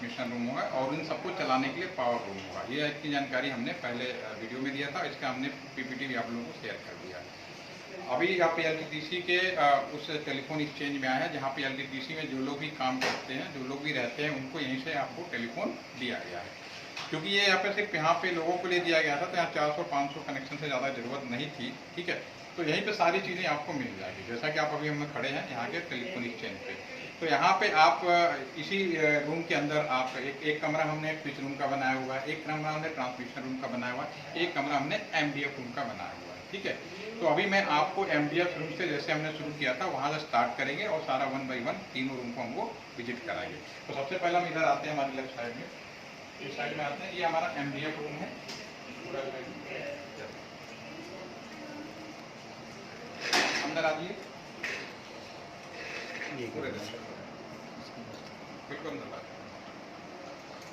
Transmission room होगा और इन सबको चलाने के लिए पावर रूम होगा। ये इसकी जानकारी हमने पहले वीडियो में दिया था, इसका हमने पीपीटी भी आप लोगों को शेयर कर दिया। अभी आप एलटीटीसी के उस टेलीफोन एक्सचेंज में आए हैं जहाँ पे एलटीटीसी में जो लोग भी काम करते हैं, जो लोग भी रहते हैं, उनको यहीं से आपको टेलीफोन दिया गया है। क्योंकि ये यहाँ पे सिर्फ यहाँ पे लोगों को लिए दिया गया था, तो यहाँ 400-500 कनेक्शन से ज़्यादा ज़रूरत नहीं थी, ठीक है। तो यहीं पे सारी चीज़ें आपको मिल जाएगी, जैसा कि आप अभी हम खड़े हैं यहाँ के टेलीफोन एक्सचेंज पे। तो यहाँ पे आप इसी रूम के अंदर आप एक कमरा हमने स्विच रूम का बनाया हुआ है, एक कमरा हमने ट्रांसमिशन रूम का बनाया हुआ है, एक कमरा हमने एमडीएफ रूम का बनाया हुआ है, ठीक है। तो अभी मैं आपको एमडीएफ रूम से जैसे हमने शुरू किया था वहाँ से स्टार्ट करेंगे और सारा 1 बाय 1 तीनों रूम को हमको विजिट कराएंगे। तो सबसे पहले हम इधर आते हैं, हमारी लेफ्ट साइड में, इस साइड में आते हैं। ये हमारा एमडीएफ रूम है। अंदर आइए, बिल्कुल।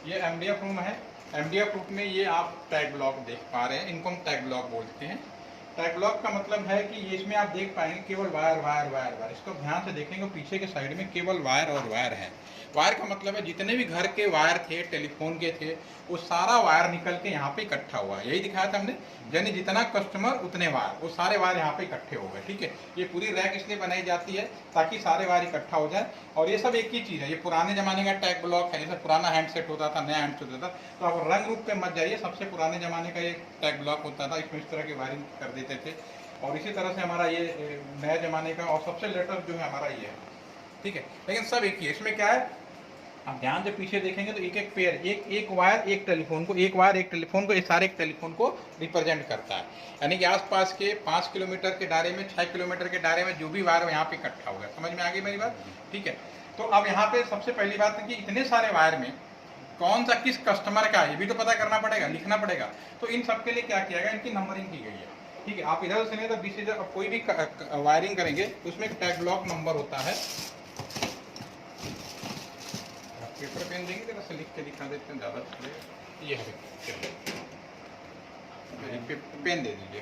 ये एमडीएफ रूम है। एमडीएफ रूम में ये आप टैग ब्लॉक देख पा रहे हैं, इनको हम टैग ब्लॉक बोलते हैं। टैग ब्लॉक का मतलब है कि ये इसमें आप देख पाएंगे केवल वायर वायर वायर वायर। इसको ध्यान से देखेंगे, पीछे के साइड में केवल वायर और वायर है। वायर का मतलब है जितने भी घर के वायर थे, टेलीफोन के थे, वो सारा वायर निकल के यहाँ पे इकट्ठा हुआ है। यही दिखाया था हमने, यानी जितना कस्टमर उतने वायर, वो सारे वायर यहाँ पे इकट्ठे हो गए, ठीक है। ये पूरी रैक इसलिए बनाई जाती है ताकि सारे वायर इकट्ठा हो जाए। और ये सब एक ही चीज़ है, ये पुराने जमाने का टैग ब्लॉक है। जैसे पुराना हैंडसेट होता था, नया हैंडसेट होता था, तो आप रंग रूप पे मत जाइए, सबसे पुराने जमाने का ये टैग ब्लॉक होता था, इसमें इस तरह की वायरिंग कर देते थे। और इसी तरह से हमारा ये नए जमाने का और सबसे लेटेस्ट जो है हमारा ये है, ठीक है। लेकिन सब एक ही है। इसमें क्या है, आप ध्यान से पीछे देखेंगे तो एक एक पेयर, एक वायर एक टेलीफोन को, एक वायर एक टेलीफोन को, ये सारे एक टेलीफोन को रिप्रेजेंट करता है। यानी कि आसपास के 5 किलोमीटर के दायरे में, 6 किलोमीटर के दायरे में जो भी वायर यहाँ पे इकट्ठा हो गया। समझ में आ गई मेरी बात, ठीक है। तो अब यहाँ पे सबसे पहली बात है कि इतने सारे वायर में कौन सा किस कस्टमर का है, ये भी तो पता करना पड़ेगा, लिखना पड़ेगा। तो इन सबके लिए क्या किया गया, इनकी नंबरिंग की गई है, ठीक है। आप इधर से नहीं तो बीच से जब कोई भी वायरिंग करेंगे तो उसमें एक टैग ब्लॉक नंबर होता है। पेपर पेन देंगे, जरा से लिख के दिखा देते हैं, ज़्यादा चलेगा। ये है, पेन दे दीजिए।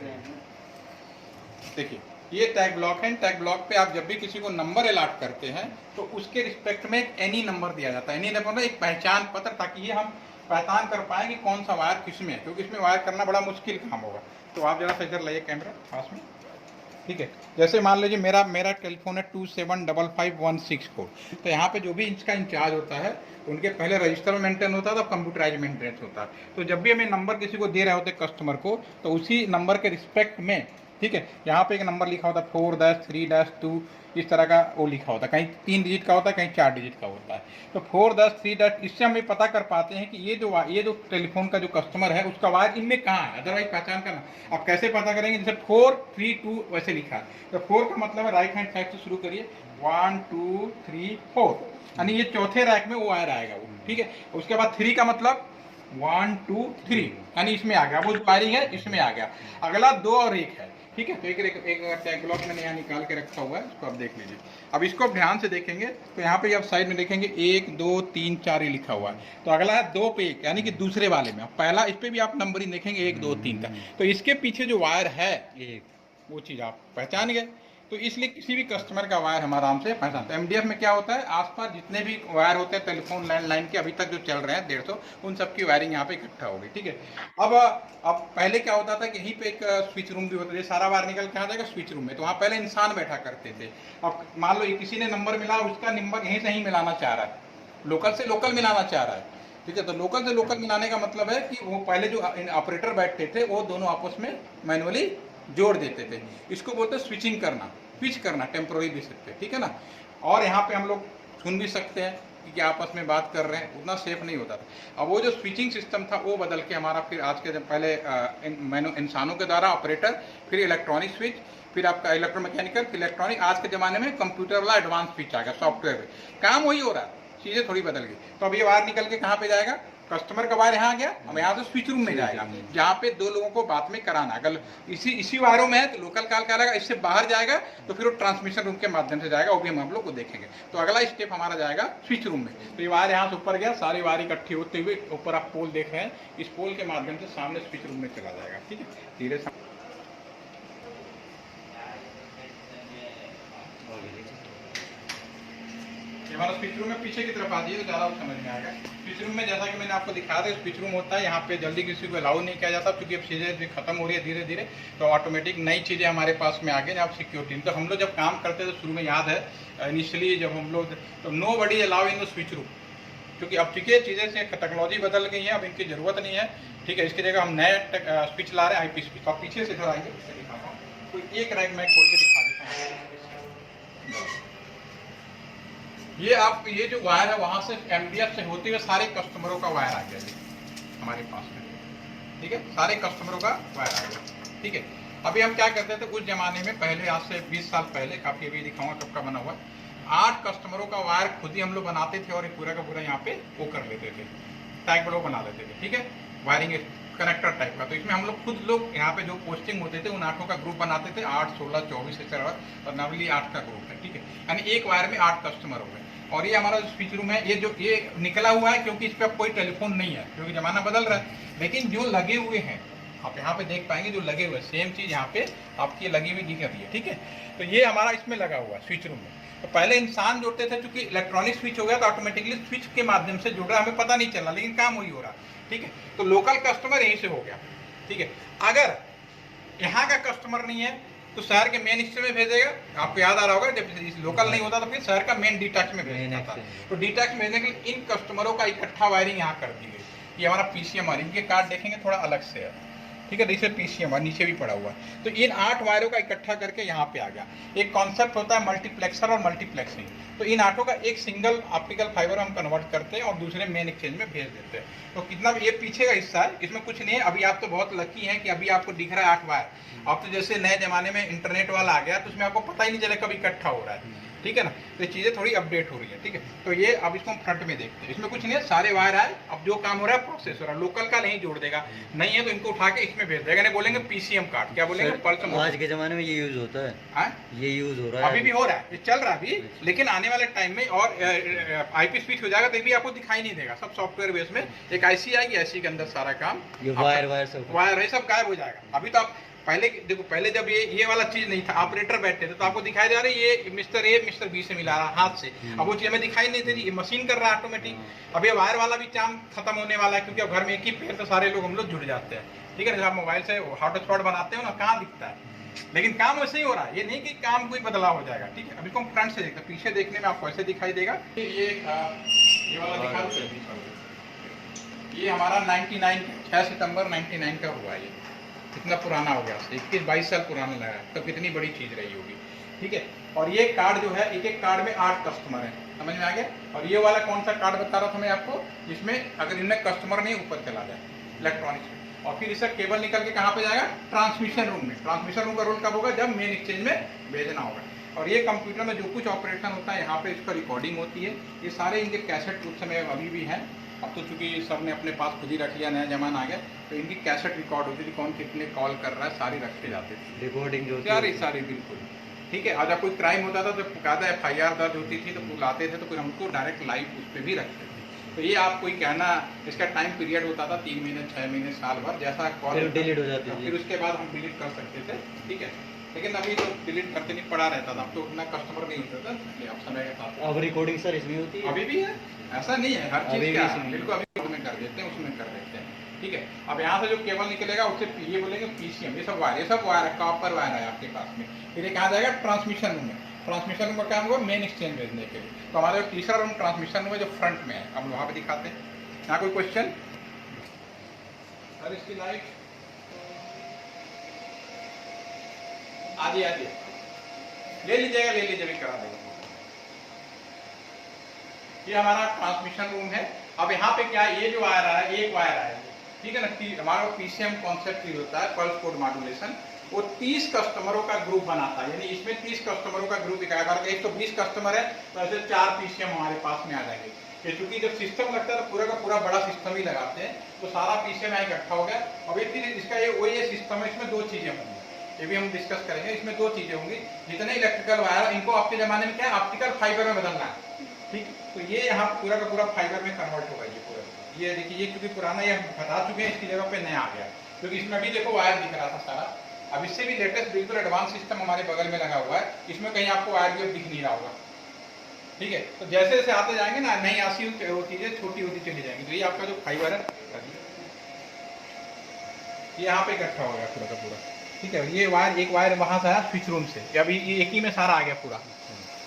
देखिए ये टैग ब्लॉक है। टैग ब्लॉक पे आप जब भी किसी को नंबर अलॉट करते हैं तो उसके रिस्पेक्ट में एक एनी नंबर दिया जाता है। एनी नंबर एक पहचान पत्र, ताकि ये हम पहचान कर पाएँ कि कौन सा वायर किस में है, क्योंकि इसमें वायर करना बड़ा मुश्किल काम होगा। तो आप जरा सा इधर लाइए कैमरा पास में, ठीक है। जैसे मान लीजिए मेरा टेलीफोन है 275516 तो यहाँ पे जो भी इसका इंचार्ज होता है, उनके पहले रजिस्टर में मेंटेन होता था, कंप्यूटराइज मेंटेन होता है। तो जब भी हमें नंबर किसी को दे रहे होते कस्टमर को, तो उसी नंबर के रिस्पेक्ट में, ठीक है, यहाँ पे एक नंबर लिखा होता है 4-3-2, इस तरह का वो लिखा होता है। कहीं 3 डिजिट का होता है, कहीं 4 डिजिट का होता है। तो 4-3, इससे हम ये पता कर पाते हैं कि ये जो टेलीफोन का जो कस्टमर है उसका वायर इनमें कहाँ है। अदरवाइज पहचान करना आप कैसे पता करेंगे, जैसे 4-3-2 वैसे लिखा है, तो 4 का मतलब है राइट हैंड साइड से शुरू करिए, 1 2 3 4, यानी ये चौथे रैक में वो वायर आएगा वो, ठीक है। उसके बाद 3 का मतलब 1 2 3, यानी इसमें आ गया, वो जो वायरिंग है इसमें आ गया। अगला 2 और 1 है, ठीक है। तो एक टैग ब्लॉक मैंने यहाँ निकाल के रखा हुआ है, इसको आप देख लीजिए। अब इसको आप ध्यान से देखेंगे तो यहाँ पे आप साइड में देखेंगे 1 2 3 4 ये लिखा हुआ है। तो अगला है 2 पे 1, यानी कि दूसरे वाले में पहला, इस पे भी आप नंबरिंग देखेंगे 1 2 3 का। तो इसके पीछे जो वायर है ये, वो चीज़ आप पहचान गए। तो इसलिए किसी भी कस्टमर का वायर हम आराम से पहचानते हैं। एमडीएफ में क्या होता है, आसपास जितने भी वायर होते हैं टेलीफोन लैंडलाइन के अभी तक जो चल रहे हैं 150, उन सबकी वायरिंग यहाँ पे इकट्ठा होगी, ठीक है। अब पहले क्या होता था कि यहीं पे एक स्विच रूम भी होता था, सारा वायर निकल के आ जाएगा स्विच रूम में, तो वहाँ पहले इंसान बैठा करते थे। अब मान लो किसी ने नंबर मिला, उसका नंबर यहीं से ही मिलाना चाह रहा है, लोकल से लोकल मिलाना चाह रहा है, ठीक है। तो लोकल से लोकल मिलाने का मतलब है कि वो पहले जो ऑपरेटर बैठते थे वो दोनों आपस में मैनुअली जोड़ देते थे। इसको बोलते हैं स्विचिंग करना, स्विच करना, टेम्पोररी भी सकते हैं, ठीक है ना। और यहाँ पे हम लोग सुन भी सकते हैं कि क्या आपस में बात कर रहे हैं, उतना सेफ नहीं होता था। अब वो जो स्विचिंग सिस्टम था वो बदल के हमारा फिर आज के, जब पहले इंसानों के द्वारा ऑपरेटर, फिर इलेक्ट्रॉनिक स्विच, फिर आपका इलेक्ट्रोमैकेनिकल, इलेक्ट्रॉनिक, आज के ज़माने में कंप्यूटर वाला एडवांस स्विच आ गया, सॉफ्टवेयर काम वही हो रहा है, चीज़ें थोड़ी बदल गई। तो अब ये वायर निकल के कहाँ पे जाएगा, कस्टमर का वायर यहाँ गया, अब यहाँ से स्विच रूम में जाएगा, जहाँ पे 2 लोगों को बात में कराना। अगर इसी वायरों में है तो लोकल कॉल करेगा, इससे बाहर जाएगा तो फिर वो ट्रांसमिशन रूम के माध्यम से जाएगा, वो भी हम आप लोग को देखेंगे। तो अगला स्टेप हमारा जाएगा स्विच रूम में। तो ये वायर यहाँ से ऊपर गया, सारी वायर इकट्ठी होते हुए ऊपर आप पोल देख रहे हैं, इस पोल के माध्यम से सामने स्विच रूम में चला जाएगा, ठीक है। धीरे से ये हमारा स्विच रूम में पीछे की तरफ आ जाइए तो ज़्यादा समझ में आएगा। स्विच रूम में जैसा कि मैंने आपको दिखाया था, स्विच रूम होता है, यहाँ पे जल्दी किसी को अलाउ नहीं किया जाता, क्योंकि अब चीज़ें खत्म हो रही है धीरे धीरे, तो ऑटोमेटिक नई चीज़ें हमारे पास में आ गई। आप सिक्योरिटी, तो हम लोग जब काम करते थे शुरू में याद है, इनिशियली जब हम लोग, तो nobody allow in the switch room, क्योंकि अब चूंकि चीज़ें से टेक्नोलॉजी बदल गई है, अब इनकी ज़रूरत नहीं है, ठीक है। इसकी जगह हम नए स्विच ला रहे हैं, IP स्विच। आप पीछे से इधर आएंगे, दिखाता हूँ, कोई एक रैक मैं खोल के दिखा देता हूँ। ये आप, ये जो वायर है वहाँ से MDF से होते हुए सारे कस्टमरों का वायर आ गया जी हमारे पास में, ठीक है, सारे कस्टमरों का वायर आ गया, ठीक है। अभी हम क्या करते थे उस जमाने में, पहले आज से 20 साल पहले, काफ़ी अभी दिखाऊंगा कब का बना हुआ है, 8 कस्टमरों का वायर खुद ही हम लोग बनाते थे और ये पूरा का पूरा यहाँ पे वो कर लेते थे, टैग ब्लॉक बना लेते थे, ठीक है, वायरिंग कनेक्टर टाइप का। तो इसमें हम लोग खुद लोग यहाँ पे जो पोस्टिंग होते थे उन 8 का ग्रुप बनाते थे, 8, 16, 24 ऐसे, और नॉर्मली 8 का ग्रुप है, ठीक है, यानी एक वायर में 8 कस्टमर हो गए। और ये हमारा स्विच रूम है, ये जो ये निकला हुआ है क्योंकि इस पर कोई टेलीफोन नहीं है, क्योंकि ज़माना बदल रहा है, लेकिन जो लगे हुए हैं आप यहाँ पे देख पाएंगे, जो लगे हुए सेम चीज़ यहाँ पे आपकी लगी हुई दिख रही है, ठीक है। तो ये हमारा इसमें लगा हुआ है स्विच रूम में। तो पहले इंसान जोड़ते थे, चूंकि इलेक्ट्रॉनिक स्विच हो गया तो ऑटोमेटिकली स्विच के माध्यम से जुड़ रहा है, हमें पता नहीं चला, लेकिन काम वही हो रहा, ठीक है। तो लोकल कस्टमर यहीं से हो गया, ठीक है। अगर यहाँ का कस्टमर नहीं है तो शहर के मेन हिस्से में भेजेगा, आपको याद आ रहा होगा, जब लोकल नहीं होता तो फिर शहर का मेन डीटैच में भेजना था। तो डीटैच में भेजने के लिए इन कस्टमरों का इकट्ठा वायरिंग यहाँ कर दी गई। ये हमारा PCM है, इनके कार्ड देखेंगे थोड़ा अलग से है, ठीक है, जैसे PCM है, नीचे भी पड़ा हुआ है। तो इन 8 वायरों का इकट्ठा करके यहाँ पे आ गया। एक कॉन्सेप्ट होता है मल्टीप्लेक्सर और मल्टीप्लेक्सिंग। तो इन 8 का एक सिंगल ऑप्टिकल फाइबर हम कन्वर्ट करते हैं और दूसरे मेन एक्सचेंज में भेज देते हैं। तो कितना ये पीछे का हिस्सा है, इसमें कुछ नहीं है। अभी आप तो बहुत लकी हैं कि अभी आपको दिख रहा है 8 वायर। अब तो जैसे नए जमाने में इंटरनेट वाला आ गया तो उसमें आपको पता ही नहीं चले कब इकट्ठा हो रहा है, ठीक है ना। तो ये चीज़ें थोड़ी अपडेट हो रही है, ठीक है। तो ये अब इसको हम फ्रंट में देखते हैं, इसमें कुछ नहीं है, सारे वायर आए। अब जो काम हो रहा है प्रोसेस हो रहा है, लोकल का नहीं जोड़ देगा, नहीं है तो इनको उठा के इसमें भेज देगा, नहीं बोलेंगे PCM कार्ड, क्या बोलेंगे, पल्स। आज के जमाने में ये यूज होता है, ये यूज हो रहा है, अभी भी हो रहा है, ये चल रहा है अभी, लेकिन आने वाले टाइम में और IP स्विच हो जाएगा तो भी आपको दिखाई नहीं देगा। सब सॉफ्टवेयर बेस में एक IC आएगी, IC के अंदर सारा काम, ये वायर सब गायब हो जाएगा। अभी तो आप पहले देखो, पहले जब ये वाला चीज नहीं था, ऑपरेटर बैठे थे तो आपको दिखाई दे रहा है ये मिस्टर A मिस्टर B से मिला रहा हाथ से, अब वो चीज हमें दिखाई नहीं दे रही, ये मशीन कर रहा है ऑटोमेटिक। अब ये वायर वाला भी काम खत्म होने वाला है, क्योंकि अब घर में एक ही पेड़ तो सारे लोग हम लोग जुड़ जाते हैं, ठीक है। जब आप मोबाइल से हॉटस्पॉट बनाते हो ना, कहाँ दिखता है, लेकिन काम वैसे ही हो रहा है, ये नहीं कि काम कोई बदलाव हो जाएगा, ठीक है। अभी को हम फ्रंट से देखते हैं, पीछे देखने में आपको ऐसे दिखाई देगा। ये वाला दिखा दो, ये हमारा 99 6 सितंबर 99 का हुआ है। ये कितना पुराना हो गया, 21-22 साल पुराना लगा है, तो कितनी बड़ी चीज़ रही होगी, ठीक है। और ये कार्ड जो है, एक एक कार्ड में 8 कस्टमर हैं, समझ में आ गया। और ये वाला कौन सा कार्ड बता रहा था मैं आपको, जिसमें अगर इनमें कस्टमर नहीं ऊपर चला जाए इलेक्ट्रॉनिक्स में, और फिर इसका केबल निकल के कहाँ पे जाएगा, ट्रांसमिशन रूम में। ट्रांसमिशन रूम का रोल कब होगा, जब मेन एक्सचेंज में भेजना होगा। और ये कंप्यूटर में जो कुछ ऑपरेशन होता है, यहाँ पे इसका रिकॉर्डिंग होती है। ये सारे इनके कैसेट उस समय अभी भी हैं, अब तो चूंकि सब ने अपने पास खुद ही रख लिया, नया जमाना आ गया, तो इनकी कैसेट रिकॉर्ड होती थी, कौन कितने कॉल कर रहा है, सारी रखते जाते थे, रिकॉर्डिंग जो सारी बिल्कुल, ठीक है। और जब कोई क्राइम होता था तो कायदा FIR दर्ज होती थी तो बुलाते थे, तो फिर हमको डायरेक्ट लाइव उस पर भी रखते थे। तो ये आप कोई कहना, इसका टाइम पीरियड होता था 3 महीने, 6 महीने, साल भर, जैसा कॉल डिलीट हो जाती थी, फिर उसके बाद हम डिलीट कर सकते थे, ठीक है। लेकिन अभी तो डिलीट करते नहीं पड़ा रहता था, तो उतना कस्टमर नहीं होता था, इसलिए आप समय के साथ। अब रिकॉर्डिंग सर इसमें होती है, अभी भी है, ऐसा नहीं है, हर चीज़ का बिल्कुल अभी उसमें कर देते हैं, उसमें कर देते हैं, ठीक है। अब यहाँ से जो केबल निकलेगा उससे ये बोलेंगे PCM, ये सब वायर है, कॉपर वायर है आपके पास में। फिर ये कहाँ जाएगा, ट्रांसमिशन रूम में। ट्रांसमिशन रूम का काम होगा मेन एक्सचेंज भेजने के लिए। तो हमारा तीसरा रूम ट्रांसमिशन रूम है, जो फ्रंट में है, अब वहाँ पे दिखाते हैं। यहाँ कोई क्वेश्चन सर, इसकी लाइट आजी ले लीजिएगा, भी करा देगा। ये हमारा ट्रांसमिशन रूम है। अब यहाँ पे क्या है, ये जो वायर है, एक वायर है, ठीक है ना। हमारा PCM कॉन्सेप्ट यूज होता है, पल्स कोड मॉड्यूलेशन। वो 30 कस्टमरों का ग्रुप बनाता है, यानी इसमें 30 कस्टमरों का ग्रुप दिखाएगा। अगर 120 कस्टमर है तो ऐसे 4 PCM हमारे पास में आ जाएंगे। ये चूंकि जब सिस्टम लगता है तो पूरा का पूरा बड़ा सिस्टम ही लगाते हैं, तो सारा PCM यहाँ इकट्ठा हो गया। अब फिर इसका ये सिस्टम है, इसमें 2 चीजें होंगी, ये भी हम डिस्कस करेंगे। इसमें 2 चीजें होंगी, जितने इलेक्ट्रिकल वायर इनको आपके जमाने में क्या है, ऑप्टिकल फाइबर में बदलना है, ठीक। तो ये यहाँ पूरा का पूरा फाइबर में कन्वर्ट होगा। ये पूरा, ये देखिए, ये क्योंकि पुराना ये बता चुके हैं, इसकी जगह पे नया आ गया, क्योंकि इसमें भी देखो वायर दिख रहा था सारा। अब इससे भी लेटेस्ट बिल्कुल एडवांस सिस्टम हमारे बगल में लगा हुआ है, इसमें कहीं आपको वायर भी दिख नहीं रहा होगा, ठीक है। तो जैसे जैसे आते जाएंगे ना नई आसी वो चीज़ें छोटी होती चली जाएंगी। तो ये आपका जो फाइबर है ये यहाँ पे इकट्ठा हो गया पूरा का पूरा, ठीक है। ये वायर, एक वायर वहाँ से आया स्विच रूम से, अभी ये एक ही में सारा आ गया पूरा,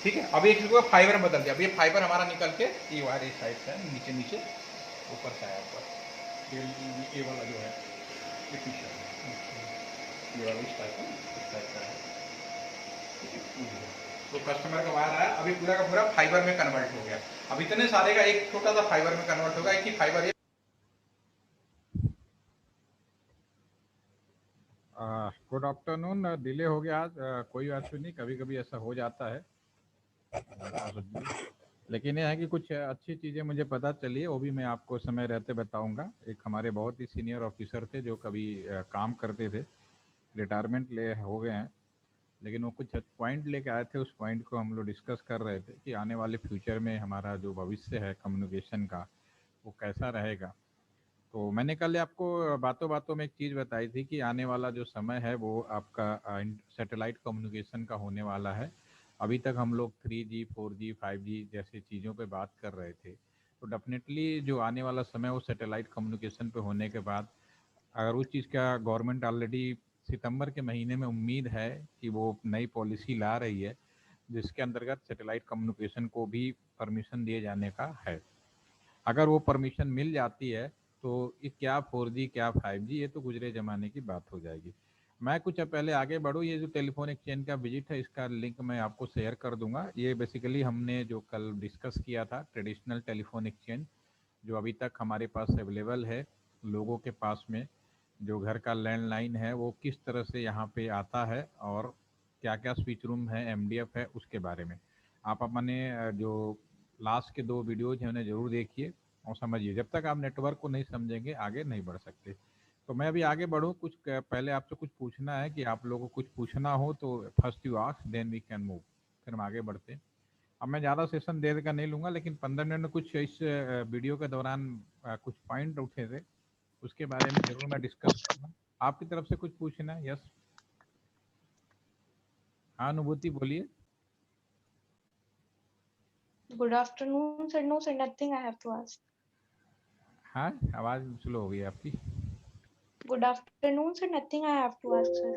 ठीक है। अभी एक फाइबर में बदल गया। अभी ये फाइबर हमारा निकल के ये वायर इस साइड से नीचे नीचे ऊपर से आया ऊपर, ये वाला जो है ये पीछे, ये वाला इस टाइप का है। तो कस्टमर का वायर आया, अभी पूरा का पूरा फाइबर में कन्वर्ट हो गया। अब इतने सारे का एक छोटा सा फाइबर में कन्वर्ट होगा, एक ही फाइबर। Good afternoon. डिले हो गया आज, कोई बात नहीं, कभी कभी ऐसा हो जाता है। लेकिन यह है कि कुछ अच्छी चीज़ें मुझे पता चली है, वो भी मैं आपको समय रहते बताऊंगा। एक हमारे बहुत ही सीनियर ऑफिसर थे जो कभी काम करते थे, रिटायरमेंट ले हो गए हैं, लेकिन वो कुछ पॉइंट लेके आए थे। उस पॉइंट को हम लोग डिस्कस कर रहे थे कि आने वाले फ्यूचर में हमारा जो भविष्य है कम्युनिकेशन का वो कैसा रहेगा। तो मैंने कल आपको बातों बातों में एक चीज़ बताई थी कि आने वाला जो समय है वो आपका सैटेलाइट कम्युनिकेशन का होने वाला है। अभी तक हम लोग 3G 4G 5G जैसे चीज़ों पे बात कर रहे थे, तो डेफिनेटली जो आने वाला समय वो सैटेलाइट कम्युनिकेशन पे होने के बाद, अगर उस चीज़ का गवर्नमेंट ऑलरेडी सितंबर के महीने में उम्मीद है कि वो नई पॉलिसी ला रही है जिसके अंतर्गत सैटेलाइट कम्युनिकेशन को भी परमिशन दिए जाने का है। अगर वो परमिशन मिल जाती है तो ये क्या 4G क्या 5G, ये तो गुजरे ज़माने की बात हो जाएगी। मैं कुछ पहले आगे बढ़ूँ, ये जो टेलीफोन एक्सचेंज का विजिट है इसका लिंक मैं आपको शेयर कर दूंगा। ये बेसिकली हमने जो कल डिस्कस किया था, ट्रेडिशनल टेलीफोन एक्सचेंज जो अभी तक हमारे पास अवेलेबल है लोगों के पास में, जो घर का लैंडलाइन है वो किस तरह से यहाँ पे आता है और क्या क्या स्विच रूम है, MDF है, उसके बारे में आप अपने जो लास्ट के 2 वीडियोज हैं उन्हें ज़रूर देखिए और समझिए। जब तक आप नेटवर्क को नहीं समझेंगे आगे नहीं बढ़ सकते। तो मैं अभी आगे बढ़ूँ, कुछ पहले आपसे कुछ पूछना है कि आप लोगों को कुछ पूछना हो तो first you ask then we can move, फिर हम आगे बढ़ते हैं। अब मैं ज़्यादा सेशन देर का नहीं लूँगा, लेकिन 15 मिनट में कुछ इस वीडियो के दौरान कुछ पॉइंट उठे थे उसके बारे में ज़रूर मैं डिस्कस करूँगा। आपकी तरफ से कुछ पूछना है? यस, हाँ अनुभूति बोलिए। Good afternoon, sir. No, sir, nothing I have to ask. हाँ, आवाज़ स्लो हो गई आपकी। Good afternoon, sir. Nothing I have to ask, sir.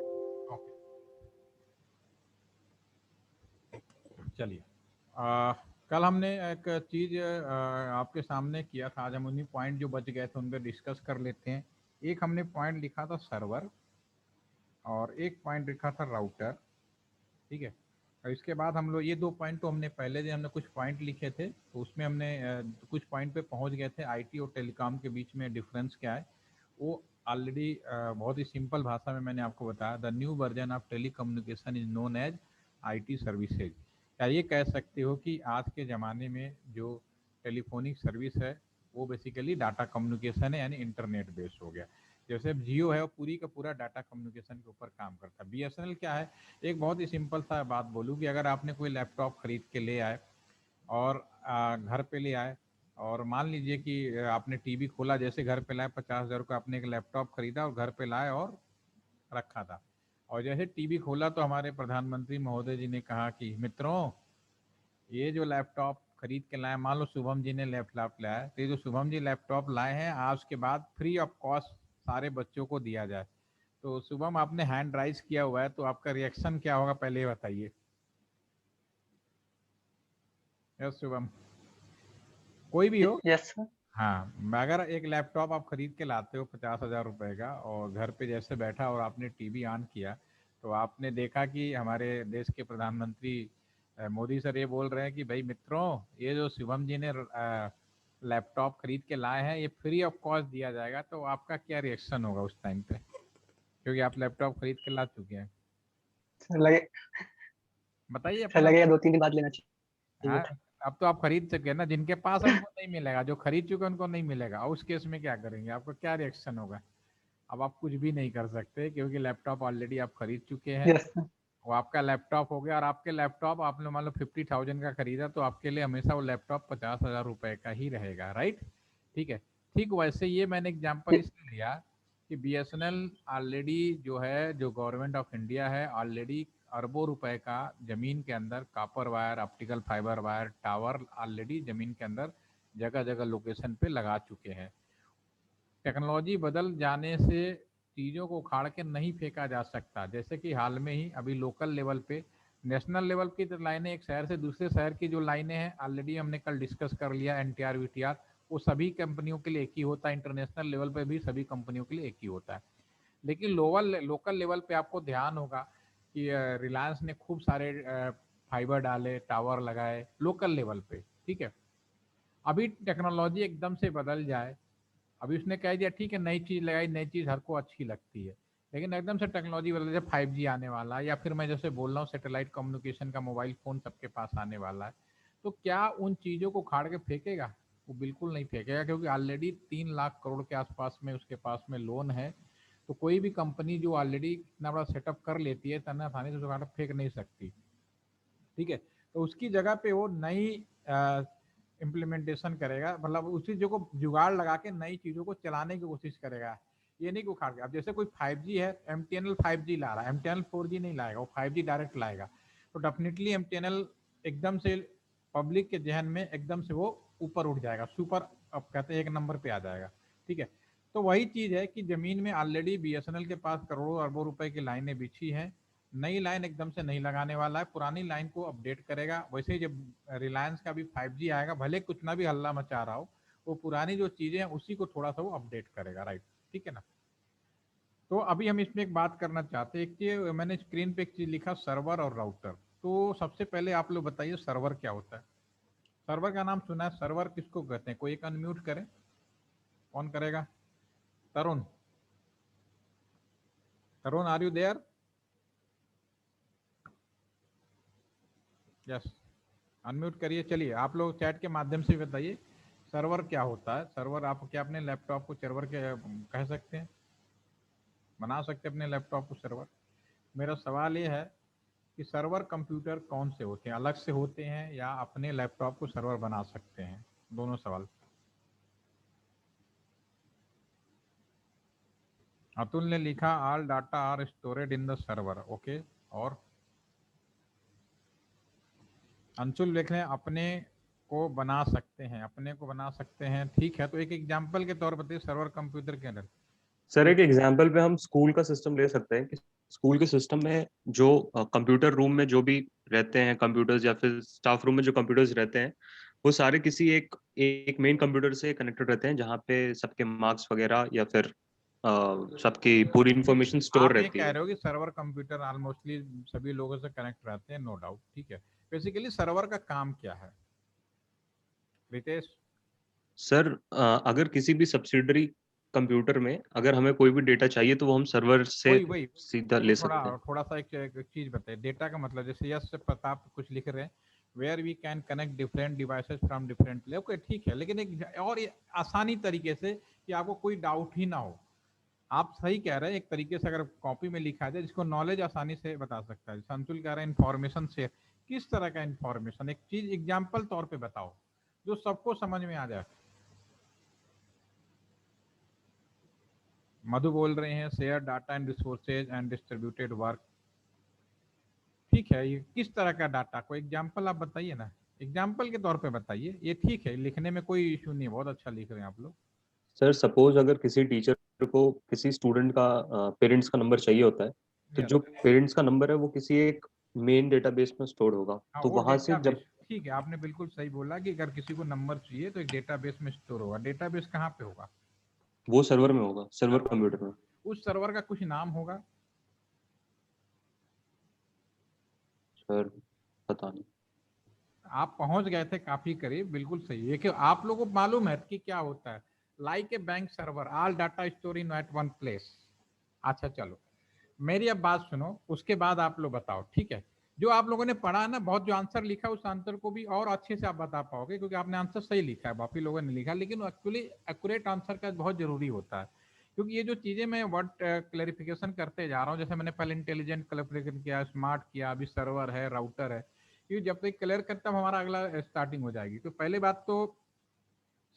चलिए, कल हमने एक चीज़ आपके सामने किया था, आज हम उन्हीं पॉइंट जो बच गए थे उन पर डिस्कस कर लेते हैं। एक हमने पॉइंट लिखा था सर्वर और एक पॉइंट लिखा था राउटर, ठीक है। और इसके बाद हम लोग ये 2 पॉइंट तो हमने पहले जो हमने कुछ पॉइंट लिखे थे तो उसमें हमने कुछ पॉइंट पे पहुंच गए थे। आईटी और टेलीकॉम के बीच में डिफरेंस क्या है वो ऑलरेडी बहुत ही सिंपल भाषा में मैंने आपको बताया। The new version of telecommunication is known as IT services. क्या ये कह सकते हो कि आज के ज़माने में जो टेलीफोनिक सर्विस है वो बेसिकली डाटा कम्युनिकेशन है, यानी इंटरनेट बेस्ड हो गया। जैसे अब जियो है वो पूरी का पूरा डाटा कम्युनिकेशन के ऊपर काम करता है। BSNL क्या है, एक बहुत ही सिंपल सा बात बोलूँ कि अगर आपने कोई लैपटॉप खरीद के ले आए और घर पे ले आए और मान लीजिए कि आपने टीवी खोला, जैसे घर पे लाए 50,000 का आपने एक लैपटॉप खरीदा और घर पे लाए और रखा था, और जैसे टीवी खोला तो हमारे प्रधानमंत्री महोदय जी ने कहा कि मित्रों ये जो लैपटॉप खरीद के लाए, मान लो शुभम जी ने लैपटॉप लाया, तो ये जो शुभम जी लैपटॉप लाए हैं आज के बाद फ्री ऑफ कॉस्ट सारे बच्चों को दिया जाए। तो शुभम आपने हैंड राइज किया हुआ है, तो आपका रिएक्शन क्या होगा पहले ये बताइए। यस शुभम, कोई भी हो। Yes sir. हाँ, अगर एक लैपटॉप आप खरीद के लाते हो 50,000 रुपए का और घर पे जैसे बैठा और आपने टीवी ऑन किया तो आपने देखा कि हमारे देश के प्रधानमंत्री मोदी सर ये बोल रहे हैं कि भाई मित्रों ये जो शिवम जी ने लैपटॉप खरीद के लाए हैं ये फ्री ऑफ कॉस्ट दिया जाएगा, तो आपका क्या रिएक्शन होगा उस टाइम पे, क्योंकि आप लैपटॉप खरीद के ला चुके हैं। सर लगे बताइए सर अपना। लगेगा 2-3 दिन बाद लेना चाहिए हाँ, था। अब तो आप खरीद चुके हैं ना, जिनके पास है उनको नहीं मिलेगा, जो खरीद चुके हैं उनको नहीं मिलेगा। और उस केस में क्या करेंगे, आपका क्या रिएक्शन होगा। अब आप कुछ भी नहीं कर सकते क्योंकि लैपटॉप ऑलरेडी आप खरीद चुके हैं, यस सर। वो आपका लैपटॉप हो गया। और आपके लैपटॉप आपने मान लो 50,000 का खरीदा तो आपके लिए हमेशा वो लैपटॉप 50,000 रुपए का ही रहेगा, राइट। ठीक है, ठीक वैसे ये मैंने एग्जांपल इसलिए लिया कि BSNL ऑलरेडी जो है, जो गवर्नमेंट ऑफ इंडिया है ऑलरेडी अरबों रुपए का जमीन के अंदर copper wire, optical fibre wire, tower already जमीन के अंदर जगह जगह लोकेशन पे लगा चुके हैं। टेक्नोलॉजी बदल जाने से चीज़ों को उखाड़ के नहीं फेंका जा सकता। जैसे कि हाल में ही अभी लोकल लेवल पे, नेशनल लेवल की तो लाइनें, एक शहर से दूसरे शहर की जो लाइनें हैं ऑलरेडी हमने कल डिस्कस कर लिया, एनटीआर वीटीआर, वो सभी कंपनियों के लिए एक ही होता है। इंटरनेशनल लेवल पे भी सभी कंपनियों के लिए एक ही होता है। लेकिन लोकल लेवल पे आपको ध्यान होगा कि रिलायंस ने खूब सारे फाइबर डाले, टावर लगाए लोकल लेवल पे, ठीक है। अभी टेक्नोलॉजी एकदम से बदल जाए, अभी उसने कह दिया ठीक है नई चीज़ लगाई, नई चीज़ हर को अच्छी लगती है, लेकिन एकदम से टेक्नोलॉजी बदल जाए, 5G आने वाला है, या फिर मैं जैसे बोल रहा हूँ सैटेलाइट कम्युनिकेशन का मोबाइल फ़ोन सबके पास आने वाला है, तो क्या उन चीज़ों को खाड़ के फेंकेगा? वो बिल्कुल नहीं फेंकेगा, क्योंकि ऑलरेडी 3 लाख करोड़ के आसपास में उसके पास में लोन है। तो कोई भी कंपनी जो ऑलरेडी इतना बड़ा सेटअप कर लेती है, इतना आसानी से उसको फेंक नहीं सकती, ठीक है। तो उसकी जगह पे वो नई इम्प्लीमेंटेशन करेगा, मतलब उसी चीज़ों को जुगाड़ लगा के नई चीज़ों को चलाने की कोशिश करेगा, ये नहीं कि उखाड़ के। अब जैसे कोई 5G है, एमटीएनएल 5G ला रहा है, एमटीएनएल 4G नहीं लाएगा, वो 5G डायरेक्ट लाएगा, तो डेफिनेटली एमटीएनएल एकदम से पब्लिक के जहन में एकदम से वो ऊपर उठ जाएगा, सुपर, अब कहते हैं 1 नंबर पे आ जाएगा, ठीक है। तो वही चीज़ है कि ज़मीन में ऑलरेडी बीएसएनएल के पास करोड़ों अरबों रुपए की लाइनें बिछी हैं, नई लाइन एकदम से नहीं लगाने वाला है, पुरानी लाइन को अपडेट करेगा। वैसे ही जब रिलायंस का भी 5G आएगा, भले कुछ ना भी हल्ला मचा रहा हो, वो पुरानी जो चीज़ें हैं उसी को थोड़ा सा वो अपडेट करेगा, राइट, ठीक है ना। तो अभी हम इसमें एक बात करना चाहते हैं, कि मैंने स्क्रीन पे एक चीज़ लिखा, सर्वर और राउटर। तो सबसे पहले आप लोग बताइए सर्वर क्या होता है? सर्वर का नाम सुना है, सर्वर किसको कहते हैं? कोई एक अनम्यूट करे, कौन करेगा? Tarun, Tarun are you there? Yes, unmute करिए। चलिए आप लोग चैट के माध्यम से बताइए सर्वर क्या होता है। सर्वर आप क्या अपने लैपटॉप को सर्वर के कह सकते हैं, बना सकते हैं अपने लैपटॉप को सर्वर? मेरा सवाल ये है कि सर्वर कंप्यूटर कौन से होते हैं, अलग से होते हैं या अपने लैपटॉप को सर्वर बना सकते हैं? दोनों सवाल। अतुल ने लिखा all data are stored in the server, okay. और अंशुल लिख रहे हैं अपने को बना सकते हैं, अपने को बना सकते हैं, ठीक है। तो एक एग्जांपल के तौर पर बताइए सर्वर कंप्यूटर के अंदर। सर एक एग्जांपल पे हम स्कूल का सिस्टम ले सकते हैं कि स्कूल के सिस्टम में जो कंप्यूटर रूम में जो भी रहते हैं कंप्यूटर्स, या फिर स्टाफ रूम में जो कंप्यूटर्स रहते हैं, वो सारे किसी एक मेन कंप्यूटर से कनेक्टेड रहते हैं, जहाँ पे सबके मार्क्स वगैरह या फिर सबकी पूरी इंफॉर्मेशन स्टोर आप ये रहती कह है। रहे हो कि सर्वर कंप्यूटर ऑलमोस्टली सभी लोगों से कनेक्ट रहते हैं, नो डाउट, ठीक है। बेसिकली सर्वर का काम क्या है रितेश? सर अगर किसी भी सब्सिडरी कंप्यूटर में अगर हमें कोई भी डेटा चाहिए तो वो हम सर्वर से वही वही सीधा मेरे को ले थोड़ा सकते हैं। थोड़ा सा एक चीज बताइए, डेटा का मतलब जैसे यस से प्रताप कुछ लिख रहे हैं, where we can connect different devices from different place, okay ठीक है, लेकिन एक और ये आसानी तरीके से कि आपको कोई डाउट ही ना हो। आप सही कह रहे हैं, एक तरीके से अगर कॉपी में लिखा जाए जिसको नॉलेज आसानी से बता सकता है। संतुल कह रहे हैं इन्फॉर्मेशन शेयर, किस तरह का इन्फॉर्मेशन? एक चीज एग्जाम्पल तौर पे बताओ जो सबको समझ में आ जाए। मधु बोल रहे हैं share data and resources and distributed work, ठीक है। ये किस तरह का डाटा, कोई एग्जाम्पल आप बताइए ना, एग्जाम्पल के तौर पे बताइए। ये ठीक है, लिखने में कोई इशू नहीं है, बहुत अच्छा लिख रहे हैं आप लोग। सर सपोज अगर किसी टीचर को किसी स्टूडेंट का पेरेंट्स का नंबर चाहिए होता है, तो यस, जो पेरेंट्स का नंबर है वो किसी एक मेन डेटाबेस में स्टोर होगा, हाँ तो वो वहां से डेटाबेस, जब ठीक है, आपने बिल्कुल सही बोला कि अगर किसी को नंबर चाहिए तो एक डेटाबेस में स्टोर होगा। डेटाबेस कहाँ पे होगा? वो सर्वर में होगा, सर्वर सर्वर में। कंप्यूटर में। उस सर्वर का कुछ नाम होगा? सर पता नहीं। आप पहुंच गए थे काफी करीब, बिल्कुल सही है कि आप लोगों को मालूम है कि क्या होता है, like a bank server, all data store in at one place. अच्छा चलो, मेरी अब बात सुनो, उसके बाद आप लोग बताओ, ठीक है। जो आप लोगों ने पढ़ा है ना, बहुत जो आंसर लिखा उस आंसर को भी और अच्छे से आप बता पाओगे, क्योंकि आपने आंसर सही लिखा है, बाकी लोगों ने लिखा, लेकिन एक्चुअली एक्यूरेट आंसर का बहुत जरूरी होता है। क्योंकि ये जो चीजें मैं वर्ड क्लैरिफिकेशन करते जा रहा हूँ, जैसे मैंने पहले इंटेलिजेंट क्लैरिफिकेशन किया, स्मार्ट किया, अभी सर्वर है, राउटर है, ये जब तक क्लियर करता हूँ हमारा अगला स्टार्टिंग हो जाएगी। तो पहले बात तो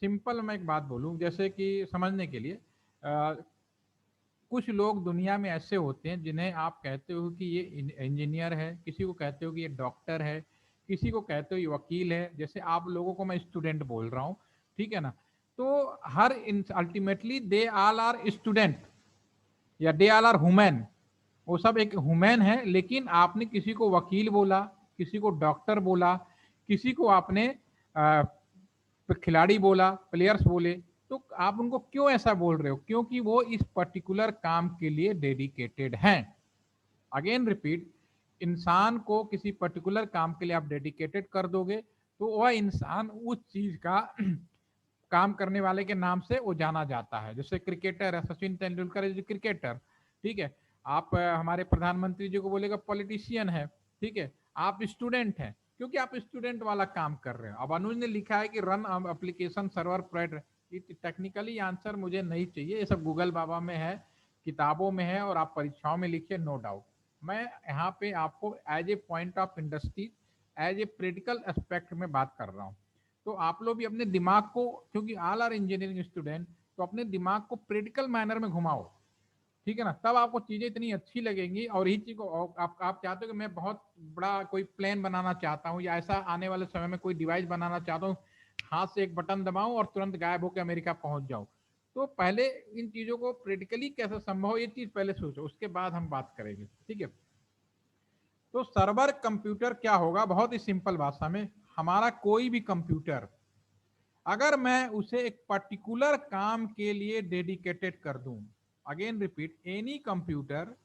सिंपल मैं एक बात बोलूँ, जैसे कि समझने के लिए कुछ लोग दुनिया में ऐसे होते हैं जिन्हें आप कहते हो कि ये इंजीनियर है, किसी को कहते हो कि ये डॉक्टर है, किसी को कहते हो ये वकील है, जैसे आप लोगों को मैं स्टूडेंट बोल रहा हूँ, ठीक है ना। तो हर ultimately they all are student या दे ऑल आर ह्यूमन, वो सब एक ह्यूमन है। लेकिन आपने किसी को वकील बोला, किसी को डॉक्टर बोला, किसी को आपने खिलाड़ी बोला, प्लेयर्स बोले, तो आप उनको क्यों ऐसा बोल रहे हो? क्योंकि वो इस पर्टिकुलर काम के लिए डेडिकेटेड हैं। अगेन रिपीट, इंसान को किसी पर्टिकुलर काम के लिए आप डेडिकेटेड कर दोगे तो वह इंसान उस चीज का काम करने वाले के नाम से वो जाना जाता है। जैसे क्रिकेटर है, सचिन तेंदुलकर इज क्रिकेटर, ठीक है। आप हमारे प्रधानमंत्री जी को बोलेगा पॉलिटिशियन है, ठीक है। आप स्टूडेंट हैं क्योंकि आप स्टूडेंट वाला काम कर रहे हो। अब अनुज ने लिखा है कि run application server provider, technically answer मुझे नहीं चाहिए, ये सब गूगल बाबा में है, किताबों में है, और आप परीक्षाओं में लिखिए, नो डाउट। मैं यहाँ पे आपको as a point of industry, as a practical aspect में बात कर रहा हूँ। तो आप लोग भी अपने दिमाग को, क्योंकि ऑल आर इंजीनियरिंग स्टूडेंट, तो अपने दिमाग को प्रैक्टिकल मैनर में घुमाओ, ठीक है ना। तब आपको चीजें इतनी अच्छी लगेंगी। और यही चीज को आप चाहते हो कि मैं बहुत बड़ा कोई प्लान बनाना चाहता हूँ, या ऐसा आने वाले समय में कोई डिवाइस बनाना चाहता हूँ, हाथ से एक बटन दबाऊं और तुरंत गायब होकर अमेरिका पहुंच जाऊं। तो पहले इन चीजों को प्रैक्टिकली कैसे संभव, ये चीज पहले सोचो, उसके बाद हम बात करेंगे, ठीक है। तो सर्वर कंप्यूटर क्या होगा? बहुत ही सिंपल भाषा में, हमारा कोई भी कंप्यूटर अगर मैं उसे एक पर्टिकुलर काम के लिए डेडिकेटेड कर दूं, again repeat, any computer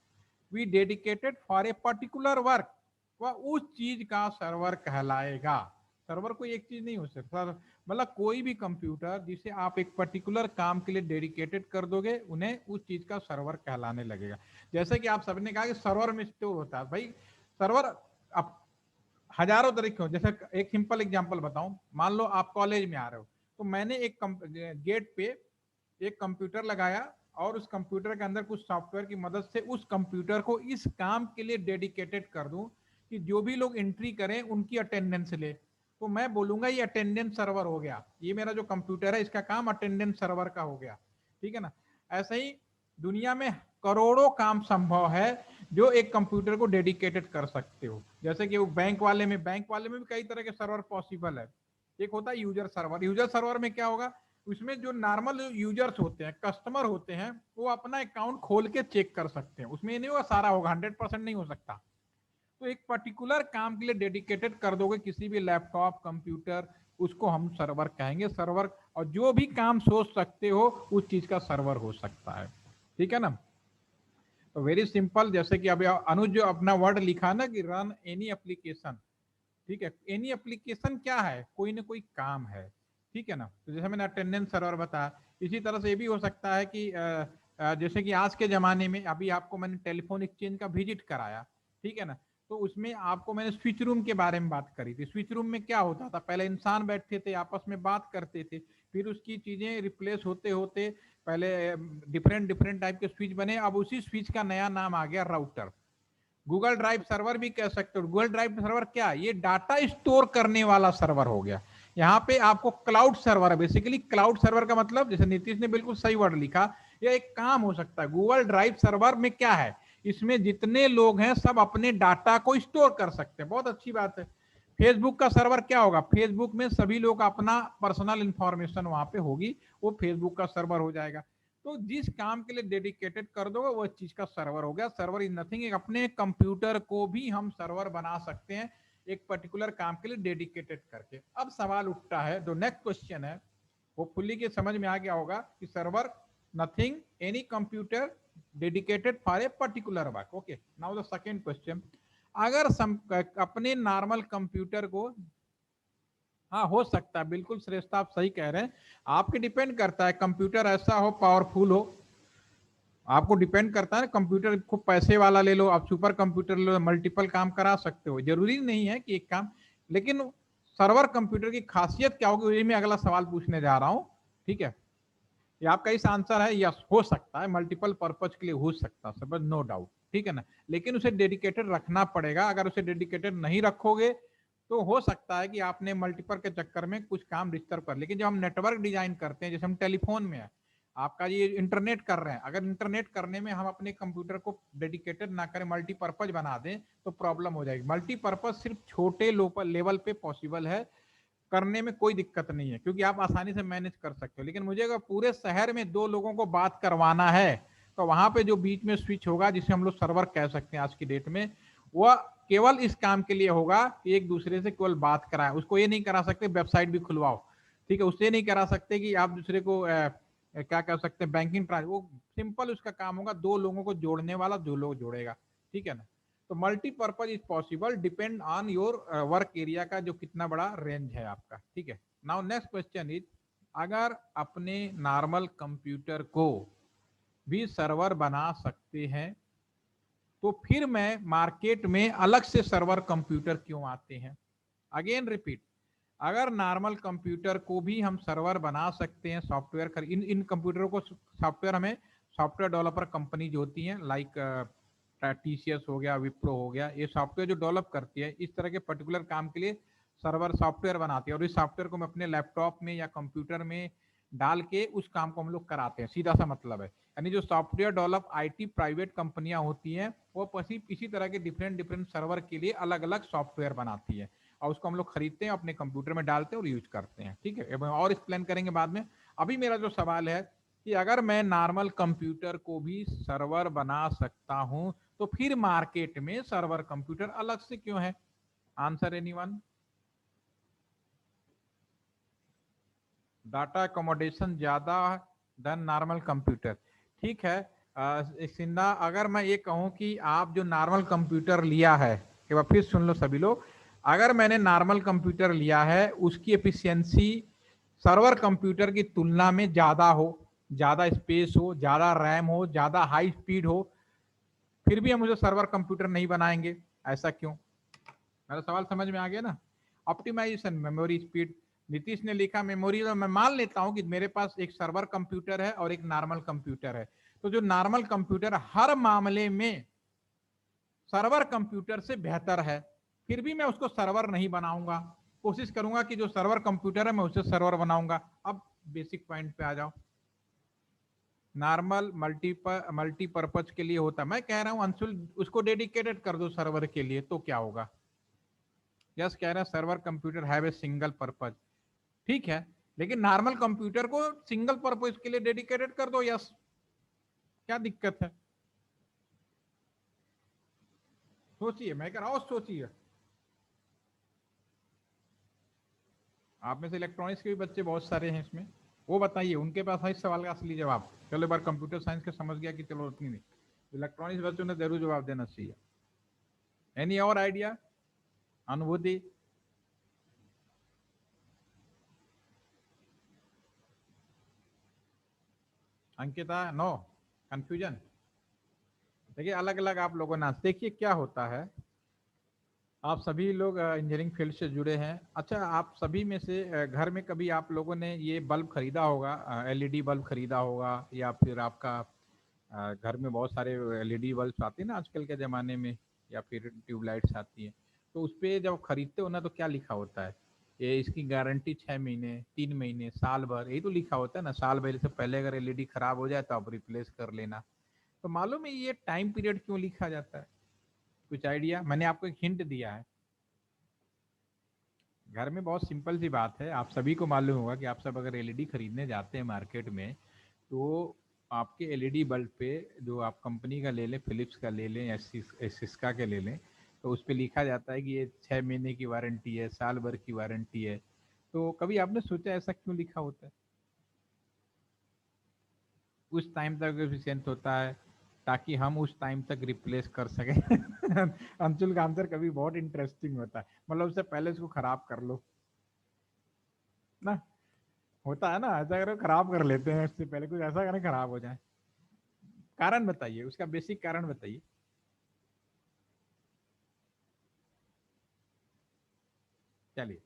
we dedicated for a particular work, वह उस चीज का सर्वर कहलाएगा। सर्वर कोई एक चीज नहीं हो सकता, मतलब कोई भी कंप्यूटर जिसे आप एक पर्टिकुलर काम के लिए डेडिकेटेड कर दोगे, उन्हें उस चीज का सर्वर कहलाने लगेगा। जैसे कि आप सबने कहा कि सर्वर में स्टोर होता है, भाई सर्वर अब हजारों तरीके हो। जैसे एक सिंपल एग्जांपल बताऊं, मान लो आप कॉलेज में आ रहे हो, तो मैंने एक गेट पे एक कंप्यूटर लगाया और उस कंप्यूटर के अंदर कुछ सॉफ्टवेयर की मदद से उस कंप्यूटर को इस काम के लिए डेडिकेटेड कर दूं कि जो भी लोग एंट्री करें उनकी अटेंडेंस ले, तो मैं बोलूंगा ये अटेंडेंस सर्वर हो गया, ये मेरा जो कंप्यूटर है इसका काम अटेंडेंस सर्वर का हो गया, ठीक है ना। ऐसे ही दुनिया में करोड़ों काम संभव है जो एक कंप्यूटर को डेडिकेटेड कर सकते हो। जैसे कि वो बैंक वाले में भी कई तरह के सर्वर पॉसिबल है। एक होता है यूजर सर्वर। यूजर सर्वर में क्या होगा, उसमें जो नॉर्मल यूजर्स होते हैं, कस्टमर होते हैं, वो अपना अकाउंट खोल के चेक कर सकते हैं। उसमें नहीं होगा सारा होगा, 100% नहीं हो सकता। तो एक पर्टिकुलर काम के लिए डेडिकेटेड कर दोगे किसी भी लैपटॉप कंप्यूटर, उसको हम सर्वर कहेंगे, सर्वर। और जो भी काम सोच सकते हो उस चीज का सर्वर हो सकता है, ठीक है ना। तो वेरी सिंपल, जैसे कि अभी अनुज जो अपना वर्ड लिखा ना कि रन एनी एप्लीकेशन, ठीक है। एनी एप्लीकेशन क्या है? कोई ना कोई काम है, ठीक है ना। तो जैसे मैंने अटेंडेंस सर्वर बताया, इसी तरह से ये भी हो सकता है कि जैसे कि आज के जमाने में, अभी आपको मैंने टेलीफोन एक्सचेंज का विजिट कराया, ठीक है ना। तो उसमें आपको मैंने स्विच रूम के बारे में बात करी थी। स्विच रूम में क्या होता था, पहले इंसान बैठते थे आपस में बात करते थे, फिर उसकी चीजें रिप्लेस होते होते पहले डिफरेंट टाइप के स्विच बने। अब उसी स्विच का नया नाम आ गया राउटर। गूगल ड्राइव सर्वर भी कह सकते हो। गूगल ड्राइव सर्वर क्या है? ये डाटा स्टोर करने वाला सर्वर हो गया। यहाँ पे आपको क्लाउड सर्वर है। बेसिकली क्लाउड सर्वर का मतलब, जैसे नीतीश ने बिल्कुल सही वर्ड लिखा, यह एक काम हो सकता है। गूगल ड्राइव सर्वर में क्या है, इसमें जितने लोग हैं सब अपने डाटा को स्टोर कर सकते हैं। बहुत अच्छी बात है। फेसबुक का सर्वर क्या होगा? फेसबुक में सभी लोग अपना पर्सनल इंफॉर्मेशन वहां पे होगी, वो फेसबुक का सर्वर हो जाएगा। तो जिस काम के लिए डेडिकेटेड कर दोगे वो चीज का सर्वर हो गया। सर्वर इज नथिंग, अपने कंप्यूटर को भी हम सर्वर बना सकते हैं एक पर्टिकुलर काम के लिए डेडिकेटेड करके। अब सवाल उठता है, जो नेक्स्ट क्वेश्चन है, होपफुली के समझ में आ गया होगा कि server nothing, any computer dedicated for a particular work. Okay, now the second question, अगर अपने नॉर्मल कंप्यूटर को, हाँ हो सकता है, बिल्कुल श्रेष्ठ आप सही कह रहे हैं, आपके डिपेंड करता है कंप्यूटर ऐसा हो पावरफुल हो, आपको डिपेंड करता है। कंप्यूटर खूब पैसे वाला ले लो, आप सुपर कंप्यूटर ले लो, मल्टीपल काम करा सकते हो, जरूरी नहीं है कि एक काम। लेकिन सर्वर कंप्यूटर की खासियत क्या होगी, मैं अगला सवाल पूछने जा रहा हूं, ठीक है। ये आपका इस आंसर है यस, हो सकता है, मल्टीपल पर्पज के लिए हो सकता है, सब नो डाउट, ठीक है ना। लेकिन उसे डेडिकेटेड रखना पड़ेगा। अगर उसे डेडिकेटेड नहीं रखोगे तो हो सकता है कि आपने मल्टीपल के चक्कर में कुछ काम डिस्टर्ब कर। लेकिन जब हम नेटवर्क डिजाइन करते हैं, जैसे हम टेलीफोन में है, आपका ये इंटरनेट कर रहे हैं, अगर इंटरनेट करने में हम अपने कंप्यूटर को डेडिकेटेड ना करें, मल्टीपर्पज बना दें तो प्रॉब्लम हो जाएगी। मल्टीपर्पज सिर्फ छोटे लेवल पे पॉसिबल है, करने में कोई दिक्कत नहीं है क्योंकि आप आसानी से मैनेज कर सकते हो। लेकिन मुझे अगर पूरे शहर में 2 लोगों को बात करवाना है तो वहां पे जो बीच में स्विच होगा, जिसे हम लोग सर्वर कह सकते हैं आज की डेट में, वह केवल इस काम के लिए होगा कि एक दूसरे से केवल बात कराएं। उसको ये नहीं करा सकते वेबसाइट भी खुलवाओ, ठीक है, उससे नहीं करा सकते कि आप दूसरे को क्या कह सकते हैं बैंकिंग ट्रांस, वो सिंपल उसका काम होगा 2 लोगों को जोड़ने वाला, 2 लोग जोड़ेगा, ठीक है ना। तो multipurpose is possible, depend on your work area का जो कितना बड़ा रेंज है आपका, ठीक है। नाउ नेक्स्ट क्वेश्चन इज, अगर अपने नॉर्मल कंप्यूटर को भी सर्वर बना सकते हैं तो फिर मैं मार्केट में अलग से सर्वर कंप्यूटर क्यों आते हैं? अगेन रिपीट, अगर नॉर्मल कंप्यूटर को भी हम सर्वर बना सकते हैं, सॉफ्टवेयर इन कंप्यूटरों को सॉफ्टवेयर, हमें सॉफ्टवेयर डेवलपर कंपनी जो होती हैं लाइक TCS हो गया, विप्रो हो गया, ये सॉफ्टवेयर जो डेवलप करती है इस तरह के पर्टिकुलर काम के लिए सर्वर सॉफ्टवेयर बनाती है और इस सॉफ्टवेयर को मैं अपने लैपटॉप में या कंप्यूटर में डाल के उस काम को हम लोग कराते हैं, सीधा सा मतलब है। यानी जो सॉफ्टवेयर डेवलप IT प्राइवेट कंपनियां होती हैं वो इसी तरह के डिफरेंट सर्वर के लिए अलग अलग सॉफ्टवेयर बनाती है और उसको हम लोग खरीदते हैं, अपने कंप्यूटर में डालते हैं और यूज करते हैं, ठीक है। और एक्सप्लेन करेंगे बाद में। अभी मेरा जो सवाल है कि अगर मैं नॉर्मल कंप्यूटर को भी सर्वर बना सकता हूं तो फिर मार्केट में सर्वर कंप्यूटर अलग से क्यों है? Answer anyone? डाटा अकोमोडेशन ज्यादा देन नॉर्मल कंप्यूटर, ठीक है। सिंधा, अगर मैं ये कहूं कि आप जो नॉर्मल कंप्यूटर लिया है, एक बार फिर सुन लो सभी लोग, अगर मैंने नॉर्मल कंप्यूटर लिया है उसकी एफिशिएंसी सर्वर कंप्यूटर की तुलना में ज्यादा हो, ज्यादा स्पेस हो, ज्यादा रैम हो, ज्यादा हाई स्पीड हो, फिर भी हम उसे सर्वर कंप्यूटर नहीं बनाएंगे, ऐसा क्यों? मेरा सवाल समझ में आ गया ना? ऑप्टिमाइजेशन, मेमोरी स्पीड, नीतीश ने लिखा मेमोरी, तो मैं मान लेता हूं कि मेरे पास एक सर्वर कंप्यूटर है और एक नॉर्मल कंप्यूटर है, तो जो नॉर्मल कंप्यूटर हर मामले में सर्वर कंप्यूटर से बेहतर है, फिर भी मैं उसको सर्वर नहीं बनाऊंगा, कोशिश करूंगा कि जो सर्वर कंप्यूटर है मैं उसे सर्वर बनाऊंगा। अब बेसिक पॉइंट पे आ जाओ, नॉर्मल मल्टीपर्पज के लिए होता, मैं कह रहा हूं अंशुल उसको डेडिकेटेड कर दो सर्वर के लिए, तो क्या होगा? यस कह रहे हैं server computer have a single purpose, ठीक है, लेकिन नॉर्मल कंप्यूटर को सिंगल पर्पज के लिए डेडिकेटेड कर दो, यस, क्या दिक्कत है? सोचिए, मैं कह रहा हूं सोचिए। आप में से इलेक्ट्रॉनिक्स के भी बच्चे बहुत सारे हैं इसमें, वो बताइए उनके पास है इस सवाल का असली जवाब। चलो एक बार कंप्यूटर साइंस का समझ गया कि चलो उतनी नहीं, इलेक्ट्रॉनिक्स बच्चों ने जरूर जवाब देना चाहिए। एनी और idea, Anubhuti? Ankita, no, confusion? देखिए अलग अलग आप लोगों ने, देखिए क्या होता है, आप सभी लोग इंजीनियरिंग फील्ड से जुड़े हैं। अच्छा, आप सभी में से घर में कभी आप लोगों ने ये बल्ब खरीदा होगा, LED बल्ब खरीदा होगा, या फिर आपका घर में बहुत सारे LED बल्ब आते हैं ना आजकल के ज़माने में, या फिर ट्यूबलाइट्स आती हैं, तो उस पर जब खरीदते हो ना तो क्या लिखा होता है? ये इसकी गारंटी 6 महीने, 3 महीने, साल भर, यही तो लिखा होता है ना। साल भर से पहले अगर LED खराब हो जाए तो आप रिप्लेस कर लेना। तो मालूम है ये टाइम पीरियड क्यों लिखा जाता है? कुछ आइडिया? मैंने आपको एक हिंट दिया है। घर में बहुत सिंपल सी बात है, आप सभी को मालूम होगा कि आप सब अगर LED खरीदने जाते हैं मार्केट में, तो आपके LED बल्ब पे जो आप कंपनी का ले लें, फिलिप्स का ले लें या सिस्का के ले लें, तो उस पर लिखा जाता है कि ये 6 महीने की वारंटी है, साल भर की वारंटी है। तो कभी आपने सोचा ऐसा क्यों लिखा होता है? उस टाइम तक एफिशिएंट होता है ताकि हम उस टाइम तक रिप्लेस कर सकें। अंशुल का आंसर कभी बहुत इंटरेस्टिंग होता है, मतलब उससे पहले इसको खराब कर लो ना, होता है ना ऐसा, अगर खराब कर लेते हैं उससे पहले, कुछ ऐसा करें खराब हो जाए। कारण बताइए, उसका बेसिक कारण बताइए। चलिए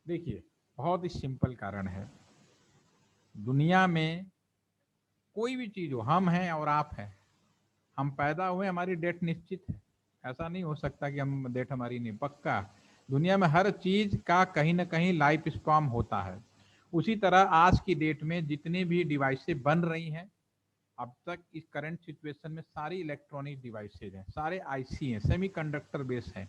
देखिए, बहुत ही सिंपल कारण है। दुनिया में कोई भी चीज हो, हम हैं और आप हैं, हम पैदा हुए, हमारी डेट निश्चित है, ऐसा नहीं हो सकता कि हम डेट हमारी नहीं, पक्का। दुनिया में हर चीज का कहीं ना कहीं लाइफ स्पैन होता है, उसी तरह आज की डेट में जितने भी डिवाइसेस बन रही हैं अब तक इस करंट सिचुएशन में सारी इलेक्ट्रॉनिक डिवाइसेज हैं, सारे आईसी हैं, सेमीकंडक्टर बेस हैं।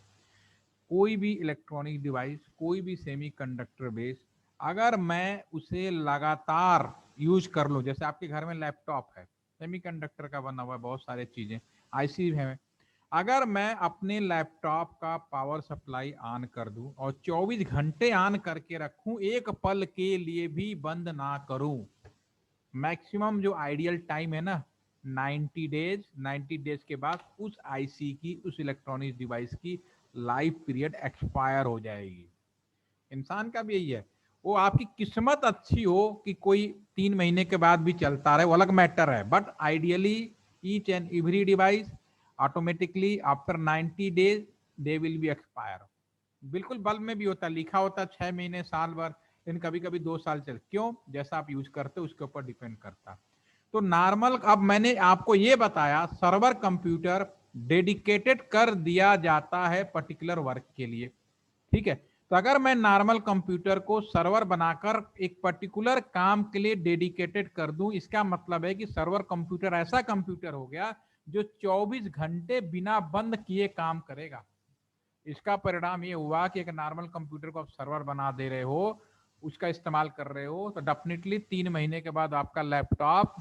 कोई भी इलेक्ट्रॉनिक डिवाइस, कोई भी सेमीकंडक्टर बेस, अगर मैं उसे लगातार यूज कर लूँ, जैसे आपके घर में लैपटॉप है, सेमीकंडक्टर का बना हुआ है, बहुत सारे चीजें आईसी है, अगर मैं अपने लैपटॉप का पावर सप्लाई ऑन कर दूं और 24 घंटे ऑन करके रखूं, एक पल के लिए भी बंद ना करूं, मैक्सिमम जो आइडियल टाइम है ना 90 डेज, 90 डेज के बाद उस आईसी की, उस इलेक्ट्रॉनिक डिवाइस की लाइफ पीरियड एक्सपायर हो जाएगी। इंसान का भी यही है, वो आपकी किस्मत अच्छी हो कि कोई 3 महीने के बाद भी चलता रहे, वो अलग मैटर है, but ideally each and every device automatically after 90 days they will be expire. बिल्कुल बल्ब में भी होता है, लिखा होता है 6 महीने, साल भर, लेकिन कभी कभी 2 साल चल, क्यों? जैसा आप यूज करते हो उसके ऊपर डिपेंड करता है। तो नॉर्मल, अब मैंने आपको ये बताया, सर्वर कंप्यूटर डेडिकेटेड कर दिया जाता है पर्टिकुलर वर्क के लिए, ठीक है। तो अगर मैं नॉर्मल कंप्यूटर को सर्वर बनाकर एक पर्टिकुलर काम के लिए डेडिकेटेड कर दूं, इसका मतलब है कि सर्वर कंप्यूटर ऐसा कंप्यूटर हो गया जो 24 घंटे बिना बंद किए काम करेगा। इसका परिणाम ये हुआ कि एक नॉर्मल कंप्यूटर को आप सर्वर बना दे रहे हो, उसका इस्तेमाल कर रहे हो, तो डेफिनेटली 3 महीने के बाद आपका लैपटॉप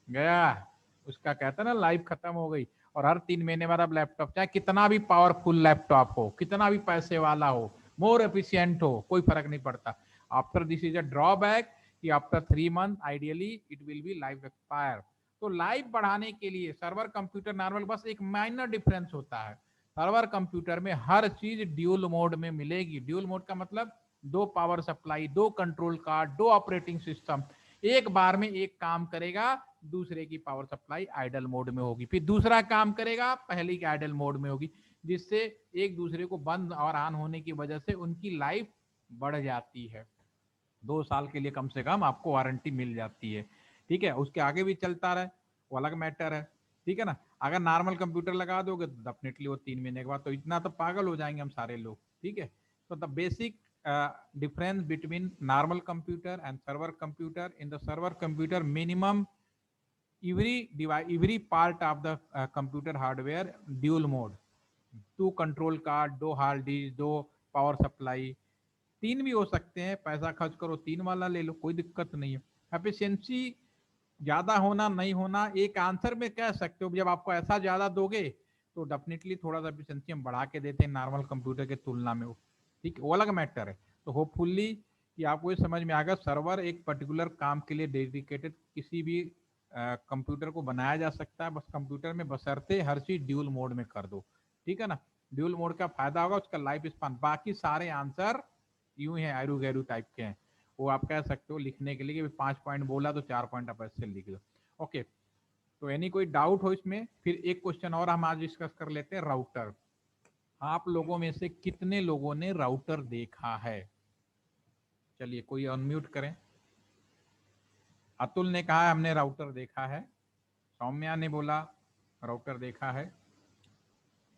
गया, उसका कहता है ना लाइफ खत्म हो गई। और हर 3 महीने बाद आप लैपटॉप, चाहे कितना भी पावरफुल लैपटॉप हो, कितना भी पैसे वाला हो, मोर एफिशिएंट हो, कोई फर्क नहीं पड़ता। After this is a drawback कि after 3 month ideally it will be life expire. तो लाइफ बढ़ाने के लिए सर्वर कंप्यूटर नॉर्मल, बस एक माइनर डिफरेंस होता है, सर्वर कंप्यूटर में हर चीज ड्यूल मोड में मिलेगी। ड्यूल मोड का मतलब 2 power supply, 2 control card, 2 operating system, एक बार में एक काम करेगा, दूसरे की पावर सप्लाई आइडल मोड में होगी, फिर दूसरा काम करेगा, पहले की आइडल मोड में होगी, जिससे एक दूसरे को बंद और ऑन होने की वजह से उनकी लाइफ बढ़ जाती है। 2 साल के लिए कम से कम आपको वारंटी मिल जाती है, ठीक है। उसके आगे भी चलता रहे वो अलग मैटर है, ठीक है ना। अगर नॉर्मल कंप्यूटर लगा दोगे तो डेफिनेटली वो 3 महीने के बाद तो इतना तो पागल हो जाएंगे हम सारे लोग, ठीक है। तो the basic difference between normal computer and server computer, in the server computer minimum every device, every part of the computer hardware dual mode, 2 control card, 2 hard disk, 2 power supply, 3 भी हो सकते हैं, पैसा खर्च करो 3 वाला ले लो, कोई दिक्कत नहीं है। एफिशिएंसी ज्यादा होना नहीं होना एक आंसर में कह सकते हो, जब आपको ऐसा ज्यादा दोगे तो डेफिनेटली थोड़ा सा एफिशिएंसी हम बढ़ा के देते हैं नॉर्मल कंप्यूटर के तुलना में, ठीक है, वो अलग मैटर है। तो होपफुली कि आपको ये समझ में आ गया, सर्वर एक पर्टिकुलर काम के लिए डेडिकेटेड किसी भी कंप्यूटर को बनाया जा सकता है, बस कंप्यूटर में बशर्ते हर चीज ड्यूल मोड में कर दो, ठीक है ना। ड्यूल मोड का फायदा होगा, उसका लाइफ स्पान, बाकी सारे आंसर यूं है आयरू गैरू टाइप के हैं, वो आप कह सकते हो लिखने के लिए कि 5 पॉइंट बोला तो 4 पॉइंट आप ऐसे लिख दो, ओके। तो एनी कोई डाउट हो इसमें? फिर एक क्वेश्चन और हम आज डिस्कस कर लेते हैं, राउटर। आप लोगों में से कितने लोगों ने राउटर देखा है? चलिए कोई अनम्यूट करें। अतुल ने कहा हमने राउटर देखा है, सौम्या ने बोला राउटर देखा है,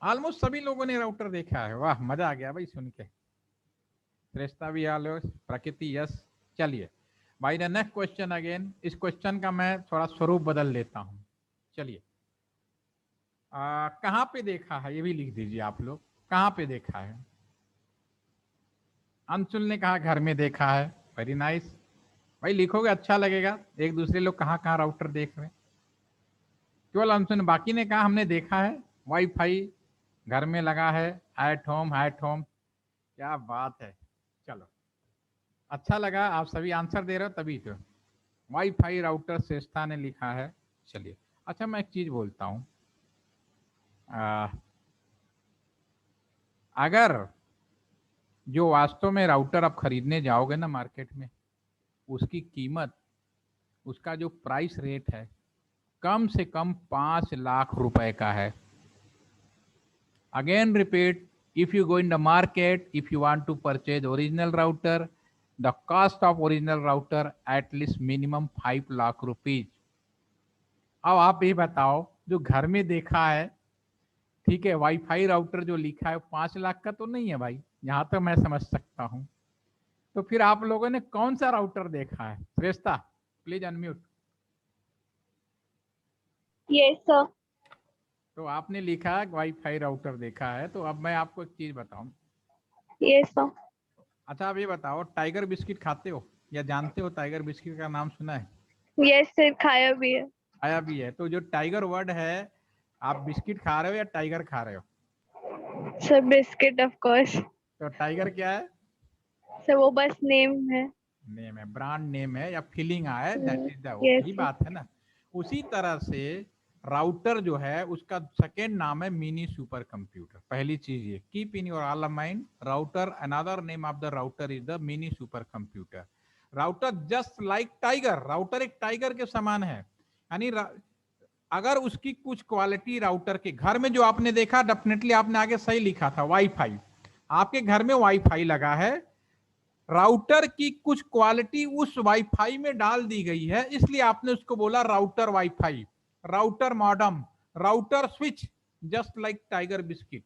ऑलमोस्ट सभी लोगों ने राउटर देखा है, वाह मजा आ गया भाई सुन के। श्रेष्ठा भी आलो, प्रकृति यस। चलिए भाई द नेक्स्ट क्वेश्चन अगेन, इस क्वेश्चन का मैं थोड़ा स्वरूप बदल लेता हूं। चलिए कहाँ पे देखा है ये भी लिख दीजिए आप लोग, कहाँ पे देखा है? अंशुल ने कहा घर में देखा है, वेरी नाइस भाई, लिखोगे अच्छा लगेगा, एक दूसरे लोग कहाँ कहाँ राउटर देख रहे हैं। केवल अंशुल, बाकी ने कहा हमने देखा है, वाईफाई घर में लगा है, एट होम, एट होम, क्या बात है। चलो अच्छा लगा आप सभी आंसर दे रहे हो, तभी तो वाईफाई राउटर श्रेष्ठा ने लिखा है। चलिए अच्छा मैं एक चीज बोलता हूँ, अगर जो वास्तव में राउटर आप खरीदने जाओगे ना मार्केट में, उसकी कीमत, उसका जो प्राइस रेट है कम से कम 5 लाख रुपए का है। Again repeat, if you go in the market, if you want to purchase original router, the cost of original router at least minimum 5 lakh rupees. अब आप ये बताओ जो घर में देखा है, ठीक है, वाईफाई राउटर जो लिखा है 5 लाख का तो नहीं है भाई, यहाँ तक मैं समझ सकता हूँ। तो फिर आप लोगों ने कौन सा राउटर देखा है? श्रेष्ठा प्लीज अनम्यूट। Yes, sir. तो आपने लिखा वाईफाई राउटर देखा है, तो अब मैं आपको एक चीज बताऊं। Yes, sir. अच्छा आप ये बताओ, टाइगर बिस्किट खाते हो या जानते हो? टाइगर बिस्किट का नाम सुना है? Yes, sir. खाया भी है। आया भी है। तो जो टाइगर वर्ड है, आप बिस्किट खा रहे हो या टाइगर खा रहे हो? Sir, biscuit of course. तो टाइगर क्या है? Sir, वो बस नेम है। नेम है, ब्रांड नेम है या फीलिंग है, दैट इज द, Yes, यही sir. बात है ना। उसी तरह से राउटर जो है उसका सेकेंड नाम है मिनी सुपर कंप्यूटर। पहली चीज ये keep in your all mind, router another name of the router is the mini super computer. Router just like tiger, router एक टाइगर के समान है। यानी अगर उसकी कुछ क्वालिटी राउटर के घर में जो आपने देखा, डेफिनेटली आपने आगे सही लिखा था वाईफाई, आपके घर में वाईफाई लगा है, राउटर की कुछ क्वालिटी उस वाईफाई में डाल दी गई है, इसलिए आपने उसको बोला router Wi-Fi, router modem, router switch, just like Tiger biscuit.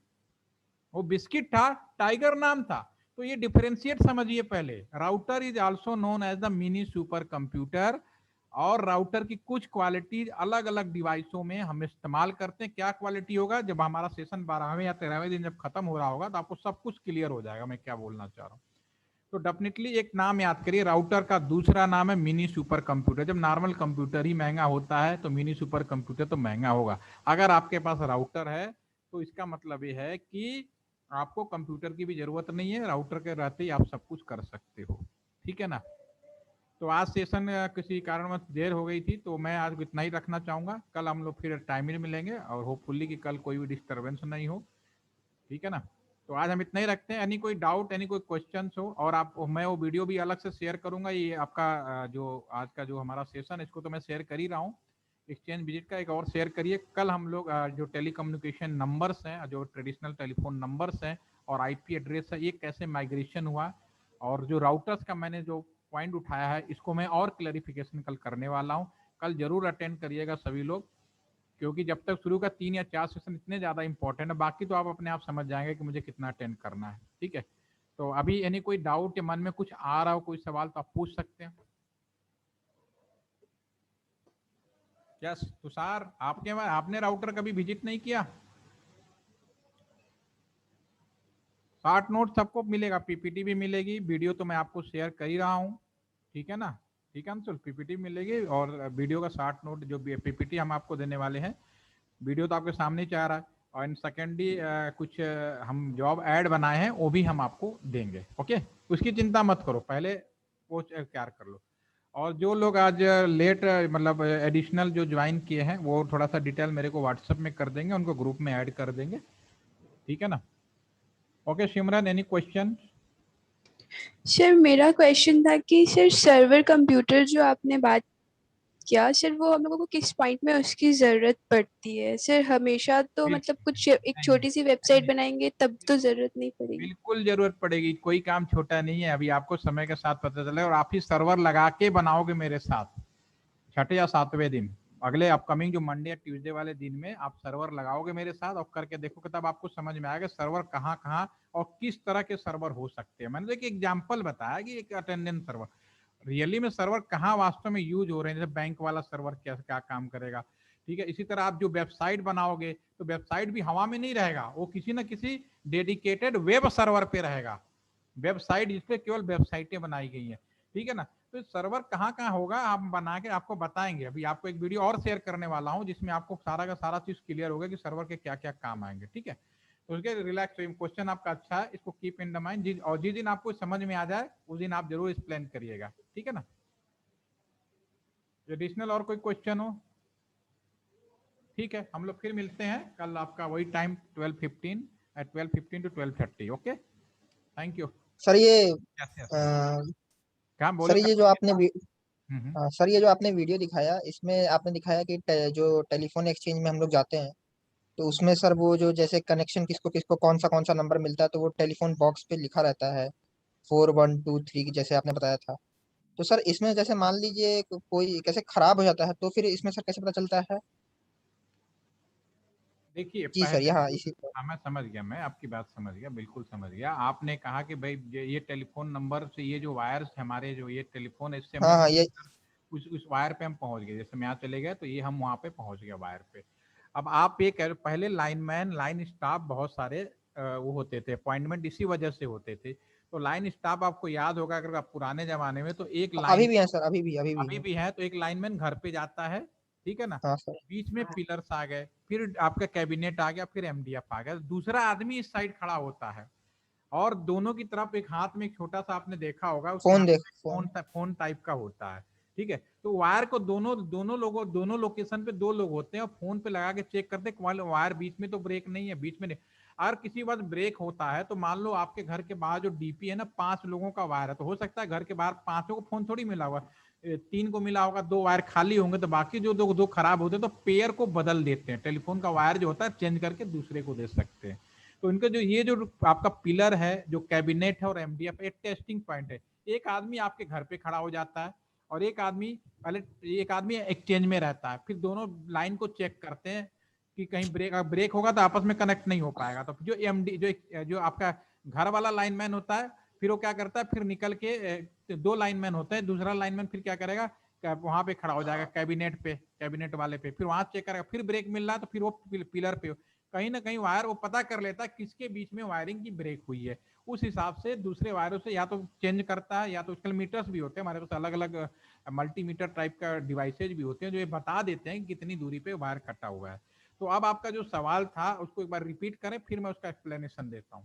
वो बिस्किट था, टाइगर नाम था। तो ये डिफरेंशिएट समझिए पहले। Router is also known as the mini super computer, और राउटर की कुछ क्वालिटी अलग अलग डिवाइसों में हम इस्तेमाल करते हैं। क्या क्वालिटी होगा, जब हमारा सेशन 12वें या 13वें दिन जब खत्म हो रहा होगा तो आपको सब कुछ क्लियर हो जाएगा मैं क्या बोलना चाह रहा हूँ। तो डेफिनेटली एक नाम याद करिए, राउटर का दूसरा नाम है मिनी सुपर कंप्यूटर। जब नॉर्मल कंप्यूटर ही महंगा होता है तो मिनी सुपर कंप्यूटर तो महंगा होगा। अगर आपके पास राउटर है तो इसका मतलब ये है कि आपको कंप्यूटर की भी जरूरत नहीं है, राउटर के रहते ही आप सब कुछ कर सकते हो। ठीक है ना। तो आज सेशन किसी कारणवश देर हो गई थी, तो मैं आज इतना ही रखना चाहूंगा। कल हम लोग फिर टाइमिंग मिलेंगे और होपफुली कि कल कोई भी डिस्टर्बेंस नहीं हो। ठीक है ना। तो आज हम इतना ही रखते हैं। एनी कोई डाउट, एनी कोई क्वेश्चन हो, और आप, मैं वो वीडियो भी अलग से शेयर करूंगा। ये आपका जो आज का जो हमारा सेशन है, इसको तो मैं शेयर कर ही रहा हूँ। एक्सचेंज विजिट का एक और शेयर करिए। कल हम लोग जो टेलीकम्युनिकेशन नंबर्स हैं, जो ट्रेडिशनल टेलीफोन नंबर्स हैं और आईपी एड्रेस है, ये कैसे माइग्रेशन हुआ, और जो राउटर्स का मैंने जो पॉइंट उठाया है, इसको मैं और क्लैरिफिकेशन कल करने वाला हूँ। कल जरूर अटेंड करिएगा सभी लोग, क्योंकि जब तक शुरू का 3 या 4 सेशन इतने ज़्यादा इंपॉर्टेंट है, बाकी तो आप अपने आप समझ जाएंगे कि मुझे कितना अटेंड करना है। ठीक है। तो अभी यानी कोई डाउट या मन में कुछ आ रहा हो, कोई सवाल, तो आप पूछ सकते हैं। यस तुषार, आपने राउटर कभी विजिट नहीं किया? शार्ट नोट सबको मिलेगा, पीपीटी भी मिलेगी, वीडियो तो मैं आपको शेयर कर ही रहा हूँ। ठीक है ना। ठीक है अंशुल, पीपीटी मिलेगी और वीडियो का शार्ट नोट, जो पीपीटी हम आपको देने वाले हैं, वीडियो तो आपके सामने ही चाह रहा है। और इन सेकेंडली कुछ हम जॉब ऐड बनाए हैं, वो भी हम आपको देंगे। ओके, उसकी चिंता मत करो, पहले वो तैयार कर लो। और जो लोग आज लेट मतलब एडिशनल जो ज्वाइन किए हैं, वो थोड़ा सा डिटेल मेरे को व्हाट्सएप में कर देंगे, उनको ग्रुप में ऐड कर देंगे। ठीक है ना। ओके सिमरन, एनी क्वेश्चन? सर मेरा क्वेश्चन था कि सर सर्वर कंप्यूटर जो आपने बात किया सर, वो हम लोगों को किस पॉइंट में उसकी जरूरत पड़ती है सर? हमेशा तो मतलब कुछ एक छोटी सी वेबसाइट बनाएंगे तब तो जरूरत नहीं पड़ेगी? बिल्कुल जरूरत पड़ेगी, कोई काम छोटा नहीं है। अभी आपको समय के साथ पता चले, और आप ही सर्वर लगा के बनाओगे मेरे साथ 6ठे या 7वें दिन, अगले अपकमिंग जो मंडे या ट्यूसडे वाले दिन में आप सर्वर लगाओगे मेरे साथ और करके देखोगे, तब आपको समझ में आएगा सर्वर कहाँ कहाँ और किस तरह के सर्वर हो सकते हैं। मैंने देखिए एग्जाम्पल बताया कि एक अटेंडेंस सर्वर, रियली में सर्वर कहाँ वास्तव में यूज हो रहे हैं, जैसे बैंक वाला सर्वर क्या क्या काम करेगा। ठीक है। इसी तरह आप जो वेबसाइट बनाओगे, तो वेबसाइट भी हवा में नहीं रहेगा, वो किसी न किसी डेडिकेटेड वेब सर्वर पे रहेगा। वेबसाइट जिसपे केवल वेबसाइटें बनाई गई हैं। ठीक है ना। तो सर्वर कहाँ कहाँ होगा हम बना के आपको बताएंगे। अभी आपको एक वीडियो और शेयर करने वाला हूँ जिसमें आपको सारा का सारा चीज क्लियर होगा कि सर्वर के क्या क्या काम आएंगे। ठीक है। तो उसके रिलैक्स, क्वेश्चन आपका अच्छा है, इसको कीप इन द माइंड। और जिस दिन आपको समझ में आ जाए उस दिन आप जरूर एक्सप्लेन करिएगा। ठीक है ना। एडिशनल और कोई क्वेश्चन हो? ठीक है, हम लोग फिर मिलते हैं कल, आपका वही time 12:15 at 12:15 to 12:30। Okay, thank you. Sir ये यस यस, अ, क्या बोले सर ये जो आपने हम्म। सर ये जो आपने वीडियो दिखाया, इसमें आपने दिखाया कि जो टेलीफोन एक्सचेंज में हम लोग जाते हैं, तो उसमें सर वो जो जैसे कनेक्शन किसको किसको कौन सा नंबर मिलता है, तो वो टेलीफोन बॉक्स पे लिखा रहता है 4123 जैसे आपने बताया था। तो सर इसमें जैसे मान लीजिए कोई कैसे खराब हो जाता है, तो फिर इसमें सर कैसे पता चलता है? देखिए जी सर, पहले यहाँ इसी पर। हाँ मैं समझ गया, मैं आपकी बात समझ गया, बिल्कुल समझ गया। आपने कहा कि भाई ये टेलीफोन नंबर से ये जो वायर्स हमारे जो ये टेलीफोन इससे हाँ हमने हाँ, ये उस वायर पे हम पहुंच गए, जैसे हम यहाँ चले गए तो ये हम वहाँ पे पहुंच गए वायर पे। अब आप ये कह रहे पहले लाइनमैन लाइन स्टाफ बहुत सारे वो होते थे, अपॉइंटमेंट इसी वजह से होते थे। तो लाइन स्टाफ आपको याद होगा अगर आप पुराने जमाने में, तो एक अभी लाइन भी है सर, अभी भी अभी है। भी है, तो एक लाइनमैन घर पे जाता है, ठीक है ना, हाँ सर। बीच में पिलर्स आ गए, फिर आपका कैबिनेट आ गया, फिर एमडीएफ आ गया, दूसरा आदमी इस साइड खड़ा होता है और दोनों की तरफ एक हाथ में एक छोटा सा आपने देखा होगा उसके फोन हाथ देख में फोन। फोन टाइप का होता है, ठीक है। तो वायर को दोनों दोनों लोकेशन पे दो लोग होते हैं और फोन पे लगा के चेक करते हैं वायर बीच में तो ब्रेक नहीं है, बीच में नहीं। अगर किसी बात ब्रेक होता है तो मान लो आपके घर के बाहर जो डीपी है ना 5 लोगों का वायर है, तो हो सकता है घर के बाहर 5 को फोन थोड़ी मिला हुआ, 3 को मिला होगा, 2 वायर खाली होंगे, तो बाकी जो दो खराब होते हैं तो पेयर को बदल देते हैं, टेलीफोन का वायर जो होता है चेंज करके दूसरे को दे सकते हैं। तो इनका जो ये जो आपका पिलर है, जो कैबिनेट है और एमडीएफ एक टेस्टिंग पॉइंट है। एक आदमी आपके घर पे खड़ा हो जाता है और एक आदमी एक्सचेंज में रहता है, फिर दोनों लाइन को चेक करते हैं कि कहीं ब्रेक होगा तो आपस में कनेक्ट नहीं हो पाएगा। तो जो एमडी जो आपका घर वाला लाइनमैन होता है, फिर वो क्या करता है, फिर निकल के 2 लाइनमैन होते हैं, दूसरा लाइनमैन फिर क्या करेगा, वहां पे खड़ा हो जाएगा कैबिनेट वाले पे, फिर वहां चेक करेगा, फिर ब्रेक मिल रहा है तो फिर वो पिलर पे कहीं ना कहीं वायर वो पता कर लेता है किसके बीच में वायरिंग की ब्रेक हुई है, उस हिसाब से दूसरे वायरों से या तो चेंज करता है, या तो उसके मीटर्स भी होते हैं हमारे पास, अलग अलग मल्टीमीटर टाइप का डिवाइसेज भी होते हैं जो ये बता देते हैं कि कितनी दूरी पे वायर कटा हुआ है। तो अब आपका जो सवाल था उसको एक बार रिपीट करें, फिर मैं उसका एक्सप्लेनेशन देता हूँ।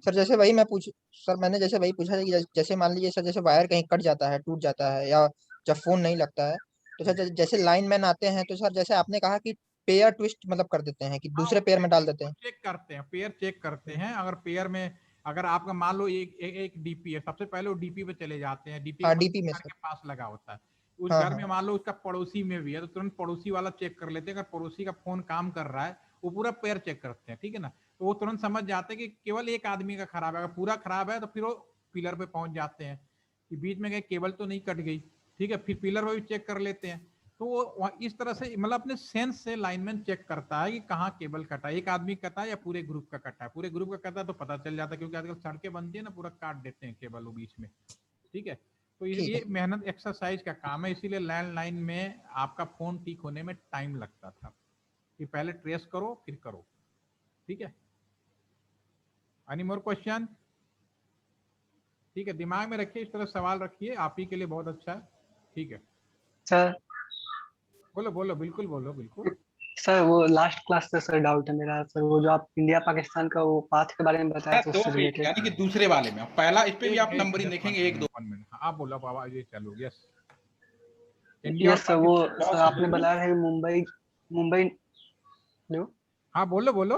सर जैसे वही मैं पूछ सर मैंने जैसे वही पूछा था कि जैसे मान लीजिए सर, जैसे वायर कहीं कट जाता है, टूट जाता है, या जब फोन नहीं लगता है, तो सर जैसे लाइन मैन आते हैं, तो सर जैसे आपने कहा कि पेयर ट्विस्ट मतलब कर देते हैं कि हाँ दूसरे पेयर में डाल देते हैं। चेक करते हैं, पेयर चेक करते हैं, अगर पेयर में अगर आपका मान लो एक डीपी है, सबसे पहले वो डीपी पे चले जाते हैं, डीपी हाँ, मतलब डीपी में घर सर। के पास लगा होता है, उस हाँ घर में हाँ। मान लो उसका पड़ोसी में भी है तो तुरंत पड़ोसी वाला चेक कर लेते हैं, अगर पड़ोसी का फोन काम कर रहा है वो पूरा पेयर चेक करते हैं, ठीक है ना। तो वो तुरंत समझ जाते हैं कि केवल एक आदमी का खराब है, अगर पूरा खराब है तो फिर वो पिलर पे पहुंच जाते हैं कि बीच में कहीं केबल तो नहीं कट गई, ठीक है, फिर पिलर पे भी चेक कर लेते हैं। तो वो इस तरह से मतलब अपने सेंस से लाइनमैन चेक करता है कि कहाँ केबल कटा है, एक आदमी कटा है या पूरे ग्रुप का कटा है, पूरे ग्रुप का कटा है तो पता चल जाता है, क्योंकि आजकल सड़कें बनती है ना, पूरा काट देते हैं केबल वो बीच में, ठीक है। तो ठीक है ये मेहनत एक्सरसाइज का काम है, इसीलिए लैंडलाइन में आपका फोन ठीक होने में टाइम लगता था कि पहले ट्रेस करो फिर करो, ठीक है। Any more question? ठीक है, दिमाग में रखिए, इस तरह सवाल रखिए, आप ही के लिए बहुत अच्छा है, ठीक है। सर बोलो बोलो, बिल्कुल बोलो, बिल्कुल। सर वो लास्ट क्लास से सर डाउट है मेरा सर, वो जो आप इंडिया पाकिस्तान का वो पाथ के बारे में बताया था दो उससे पे रिलेटेड। यानी कि दूसरे वाले में पहला, इस पे भी आप एक नंबरिंग मिनट, देखेंगे, 1 2। 1 मिनट। हाँ, आप बोलो बाबा, ये चलो, यस। इंडिया और यस सर, वो पाकिस्तान सर आपने बताया था कि मुंबई मुंबई हेलो। हाँ बोलो बोलो,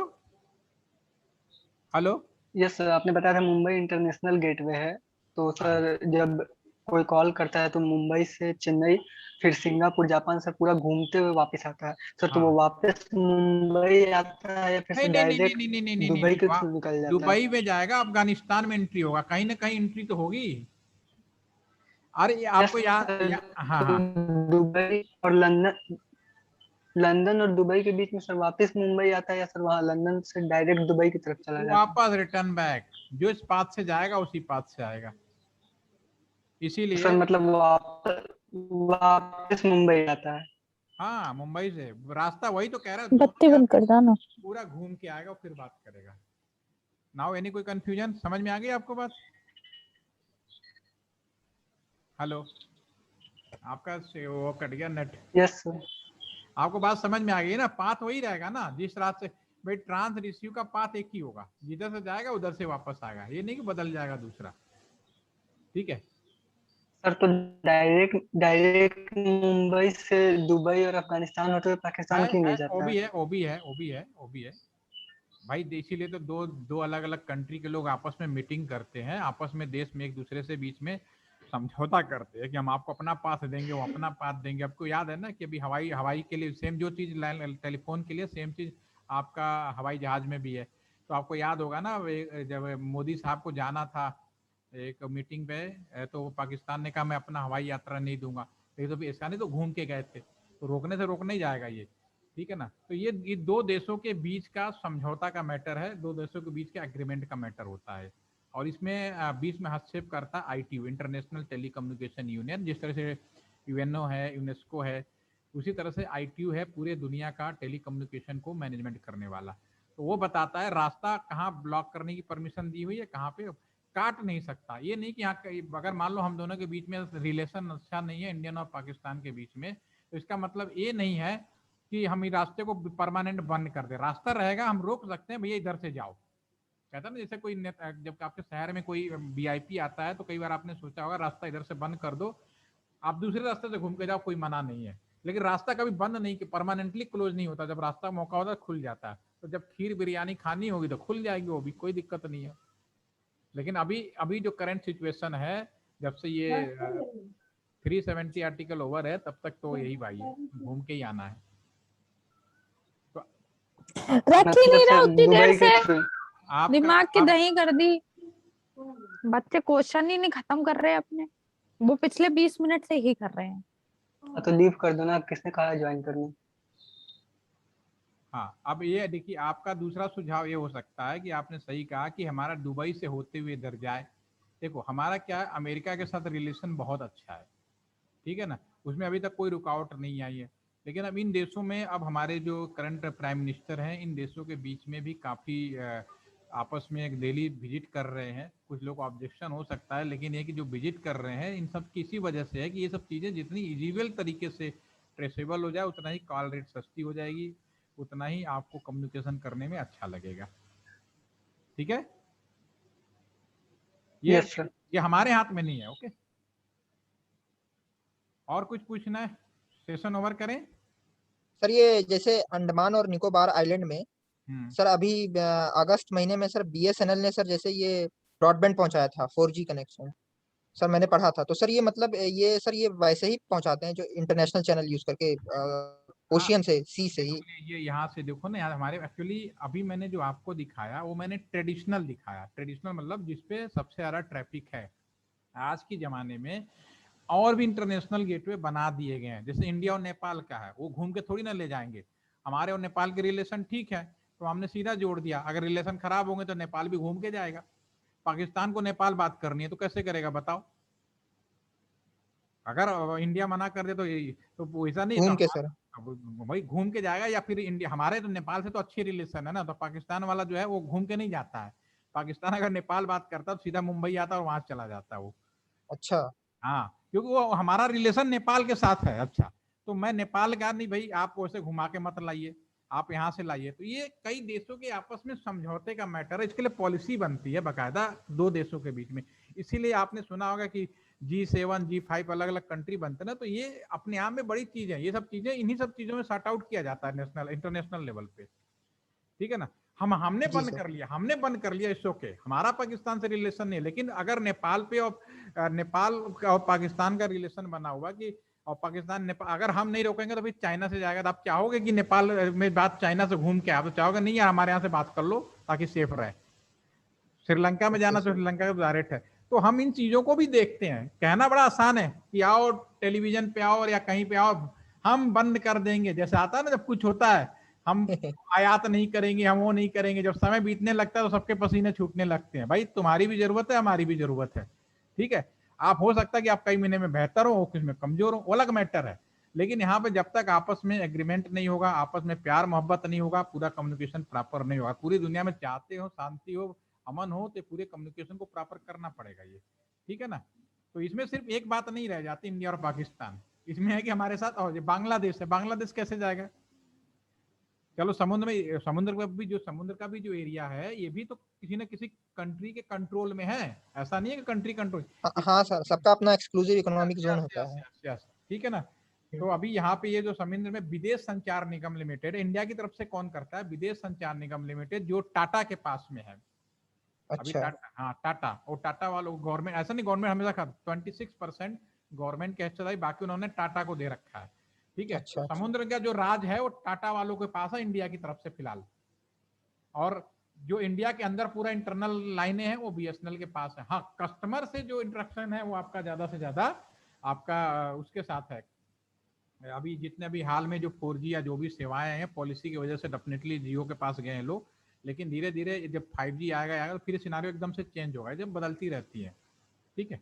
हेलो। यस सर, आपने बताया था मुंबई इंटरनेशनल गेटवे है, तो हाँ सर जब कोई कॉल करता है तो मुंबई से चेन्नई फिर सिंगापुर जापान से पूरा घूमते हुए वापस आता है सर, तो वो हाँ। वापस मुंबई आता है या फिर नहीं से नहीं नहीं नहीं डायरेक्ट नहीं नहीं नहीं नहीं नहीं दुबई नहीं, के थ्रू निकल जाता है। दुबई में जाएगा, अफगानिस्तान में एंट्री होगा, कहीं ना कहीं एंट्री तो होगी। अरे ये यस आपको सर, हाँ तो हाँ। दुबई और लंदन लंदन और दुबई के बीच में सर वापस मुंबई आता है, या सर वहाँ लंदन से डायरेक्ट दुबई की तरफ चला जाता है? वापस रिटर्न बैक, जो इस पाथ से जाएगा उसी पाथ से आएगा, तो सर इसीलिए। मतलब वापस मुंबई आता है? हाँ, मुंबई से रास्ता वही तो कह रहा है, दोनों बत्ती जगह बंद कर दो ना। पूरा घूम के आएगा फिर बात करेगा। नाउ एनी कोई कंफ्यूजन, समझ में आ गई आपको बात? हेलो, आपका वो कट गया नेट। Yes sir. आपको बात समझ में आ गई ना, पाथ वही रहेगा ना जिस रास्ते, भाई ट्रांस रिसीव का पाथ एक ही होगा, जिधर से जाएगा उधर से वापस आएगा, ये नहीं कि बदल जाएगा दूसरा, ठीक है। सर तो डायरेक्ट डायरेक्ट मुंबई से दुबई और अफगानिस्तान होते हुए पाकिस्तान क्यों है नहीं वो जाता है? भी है, वो भी है, वो भी है, वो भी है भाई, इसीलिए तो दो दो अलग अलग कंट्री के लोग आपस में मीटिंग करते हैं, आपस में देश में एक दूसरे से बीच में समझौता करते हैं कि हम आपको अपना पास देंगे, वो अपना पास देंगे। आपको याद है ना कि अभी हवाई हवाई के लिए सेम जो चीज़ टेलीफोन के लिए सेम चीज़ आपका हवाई जहाज में भी है। तो आपको याद होगा ना जब मोदी साहब को जाना था एक मीटिंग पे, तो पाकिस्तान ने कहा मैं अपना हवाई यात्रा नहीं दूंगा, लेकिन तो इसका नहीं तो घूम के गए थे, तो रोकने से रोकना ही जाएगा ये। ठीक है ना। तो ये दो देशों के बीच का समझौता का मैटर है, दो देशों के बीच का एग्रीमेंट का मैटर होता है, और इसमें बीच में हस्तक्षेप करता है ITU, इंटरनेशनल टेलीकम्युनिकेशन यूनियन। जिस तरह से UNO है, यूनेस्को है, उसी तरह से ITU है, पूरे दुनिया का टेलीकम्युनिकेशन को मैनेजमेंट करने वाला। तो वो बताता है रास्ता कहाँ ब्लॉक करने की परमिशन दी हुई है, कहाँ पे काट नहीं सकता। ये नहीं कि यहाँ अगर मान लो हम दोनों के बीच में रिलेशन अच्छा नहीं है, इंडियन और पाकिस्तान के बीच में, तो इसका मतलब ये नहीं है कि हम इस रास्ते को परमानेंट बंद कर दे। रास्ता रहेगा, हम रोक सकते हैं, भैया इधर से जाओ। कहता ना जैसे कोई जब आपके शहर में कोई VIP आता है तो कई बार आपने सोचा होगा रास्ता इधर से बंद कर दो, आप दूसरे रास्ते से घूम के जाओ, कोई मना नहीं है। लेकिन रास्ता कभी बंद नहीं, कि परमानेंटली क्लोज नहीं होता। जब रास्ता मौका होता है खुल जाता है। तो जब खीर बिरयानी खानी होगी तो खुल जाएगी, वो भी कोई दिक्कत नहीं है। लेकिन अभी जो करंट सिचुएशन है, जब से ये 370 आर्टिकल ओवर है, तब तक तो यही भाई है, घूम के ही आना है। रख ही नहीं रहा उतनी देर से, दिमाग की दही कर दी। बच्चे क्वेश्चन ही नहीं खत्म कर रहे अपने, वो पिछले 20 मिनट से ही कर रहे हैं। तो लीव कर दो ना, किसने कहा ज्वाइन करने। हाँ, अब ये देखिए, आपका दूसरा सुझाव ये हो सकता है कि आपने सही कहा कि हमारा दुबई से होते हुए इधर जाए। देखो हमारा क्या है, अमेरिका के साथ रिलेशन बहुत अच्छा है, ठीक है ना, उसमें अभी तक कोई रुकावट नहीं आई है। लेकिन अब इन देशों में, अब हमारे जो करंट प्राइम मिनिस्टर हैं, इन देशों के बीच में भी काफ़ी आपस में एक डेली विजिट कर रहे हैं। कुछ लोग ऑब्जेक्शन हो सकता है, लेकिन ये कि जो विजिट कर रहे हैं, इन सब की इसी वजह से है कि ये सब चीज़ें जितनी इजीबल तरीके से ट्रेसेबल हो जाए, उतना ही कॉल रेट सस्ती हो जाएगी, उतना ही आपको कम्युनिकेशन करने में अच्छा लगेगा। ठीक है, ये हमारे हाथ में नहीं है। ओके, और कुछ पूछना है? सेशन ओवर करें सर। ये जैसे अंडमान और निकोबार आइलैंड में सर अभी अगस्त महीने में सर BSNL ने सर जैसे ये ब्रॉडबैंड पहुंचाया था 4G कनेक्शन, सर मैंने पढ़ा था। तो सर ये मतलब ये सर ये वैसे ही पहुंचाते हैं जो इंटरनेशनल चैनल यूज करके ओशियन से, सी से ही? ये यहाँ से देखो ना यार, हमारे एक्चुअली अभी मैंने जो आपको दिखाया वो मैंने ट्रेडिशनल दिखाया। ट्रेडिशनल मतलब जिसपे सबसे ज़्यादा ट्रैफिक है आज के ज़माने में। और भी इंटरनेशनल गेटवे बना दिए गए हैं, जैसे इंडिया और नेपाल का है, वो घूम के थोड़ी ना ले जाएंगे। हमारे और नेपाल के रिलेशन ठीक है तो हमने सीधा जोड़ दिया। अगर रिलेशन खराब होंगे तो नेपाल भी घूम के जाएगा। पाकिस्तान को नेपाल बात करनी है तो कैसे करेगा बताओ? अगर इंडिया मना कर दे तो ऐसा नहीं, घूम के सर भाई घूम के जाएगा। या फिर इंडिया, हमारे तो नेपाल से तो अच्छी रिलेशन है ना, तो पाकिस्तान वाला जो है वो घूम के नहीं जाता है। पाकिस्तान अगर नेपाल बात करता तो सीधा मुंबई आता और वहां चला जाता है वो। अच्छा, हाँ, क्योंकि वो हमारा रिलेशन नेपाल के साथ है। अच्छा, तो मैं नेपाल का नहीं भाई, आप वैसे घुमा के मत लाइए, आप यहाँ से लाइए। तो ये कई देशों के आपस में समझौते का मैटर है, इसके लिए पॉलिसी बनती है बाकायदा दो देशों के बीच में। इसीलिए आपने सुना होगा कि G7 G5 अलग अलग कंट्री बनते ना, तो ये अपने आप में बड़ी चीज है। ये सब चीजें इन्हीं सब चीजों में सॉर्ट आउट किया जाता है नेशनल इंटरनेशनल लेवल पे, ठीक है ना। हमने बंद कर लिया, हमने बंद कर लिया, इट्स ओके, हमारा पाकिस्तान से रिलेशन नहीं। लेकिन अगर नेपाल पे और नेपाल और पाकिस्तान का रिलेशन बना हुआ कि और पाकिस्तान नेपाल, अगर हम नहीं रोकेंगे तो फिर चाइना से जाएगा। तो आप चाहोगे कि नेपाल में बात चाइना से घूम के आप तो चाहोगे नहीं यार हमारे यहाँ से बात कर लो ताकि सेफ रहे। श्रीलंका में जाना तो श्रीलंका का डायरेक्ट है। तो हम इन चीजों को भी देखते हैं। कहना बड़ा आसान है कि आओ टेलीविजन पे आओ या कहीं पे आओ, हम बंद कर देंगे। जैसे आता है ना जब कुछ होता है, हम आयात नहीं करेंगे, हम वो नहीं करेंगे। जब समय बीतने लगता है तो सबके पसीने छूटने लगते हैं। भाई तुम्हारी भी जरूरत है, हमारी भी जरूरत है, ठीक है। आप हो सकता है कि आप कई महीने में बेहतर हो, कुछ में कमजोर हो, वो अलग मैटर है। लेकिन यहाँ पे जब तक आपस में एग्रीमेंट नहीं होगा, आपस में प्यार मोहब्बत नहीं होगा, पूरा कम्युनिकेशन प्रॉपर नहीं होगा। पूरी दुनिया में चाहते हो शांति हो, अमन हो, तो पूरे कम्युनिकेशन को प्रॉपर करना पड़ेगा ये, ठीक है ना। तो इसमें सिर्फ एक बात नहीं रह जाती इंडिया और पाकिस्तान, इसमें है कि हमारे साथ और बांग्लादेश है। बांग्लादेश कैसे जाएगा? चलो समुद्र में, समुद्र का भी जो एरिया है ये भी तो किसी न किसी कंट्री के कंट्रोल में है। ऐसा नहीं है कि कंट्री कंट्रोल। हाँ सर, सबका अपना एक्सक्लूसिव इकोनॉमिक जोन होता है, ठीक है ना। तो अभी यहाँ पे ये जो समुद्र में विदेश संचार निगम लिमिटेड इंडिया की तरफ से कौन करता है? विदेश संचार निगम लिमिटेड, जो टाटा के पास में है। अभी अच्छा, हाँ टाटा, और टाटा वालों गवर्नमेंट, ऐसा नहीं गवर्नमेंट हमेशा 26% गवर्नमेंट के हिस्सेदारी बाकी उन्होंने टाटा को दे रखा है, ठीक है। अच्छा, तो समुद्र का जो राज है वो टाटा वालों के पास है इंडिया की तरफ से फिलहाल। और जो इंडिया के अंदर पूरा इंटरनल लाइनें हैं वो BSNL के पास है। हाँ, कस्टमर से जो इंटरेक्शन है वो आपका ज्यादा से ज्यादा आपका उसके साथ है, अभी जितने भी हाल में जो 4G या जो भी सेवाएं हैं पॉलिसी की वजह से डेफिनेटली जियो के पास गए हैं लोग, लेकिन धीरे धीरे जब 5G आएगा तो फिर सिनारियो एकदम से चेंज होगा, जब बदलती रहती है। ठीक है,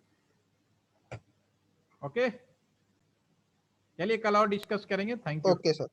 ओके, चलिए कल और डिस्कस करेंगे। Thank you. Okay sir.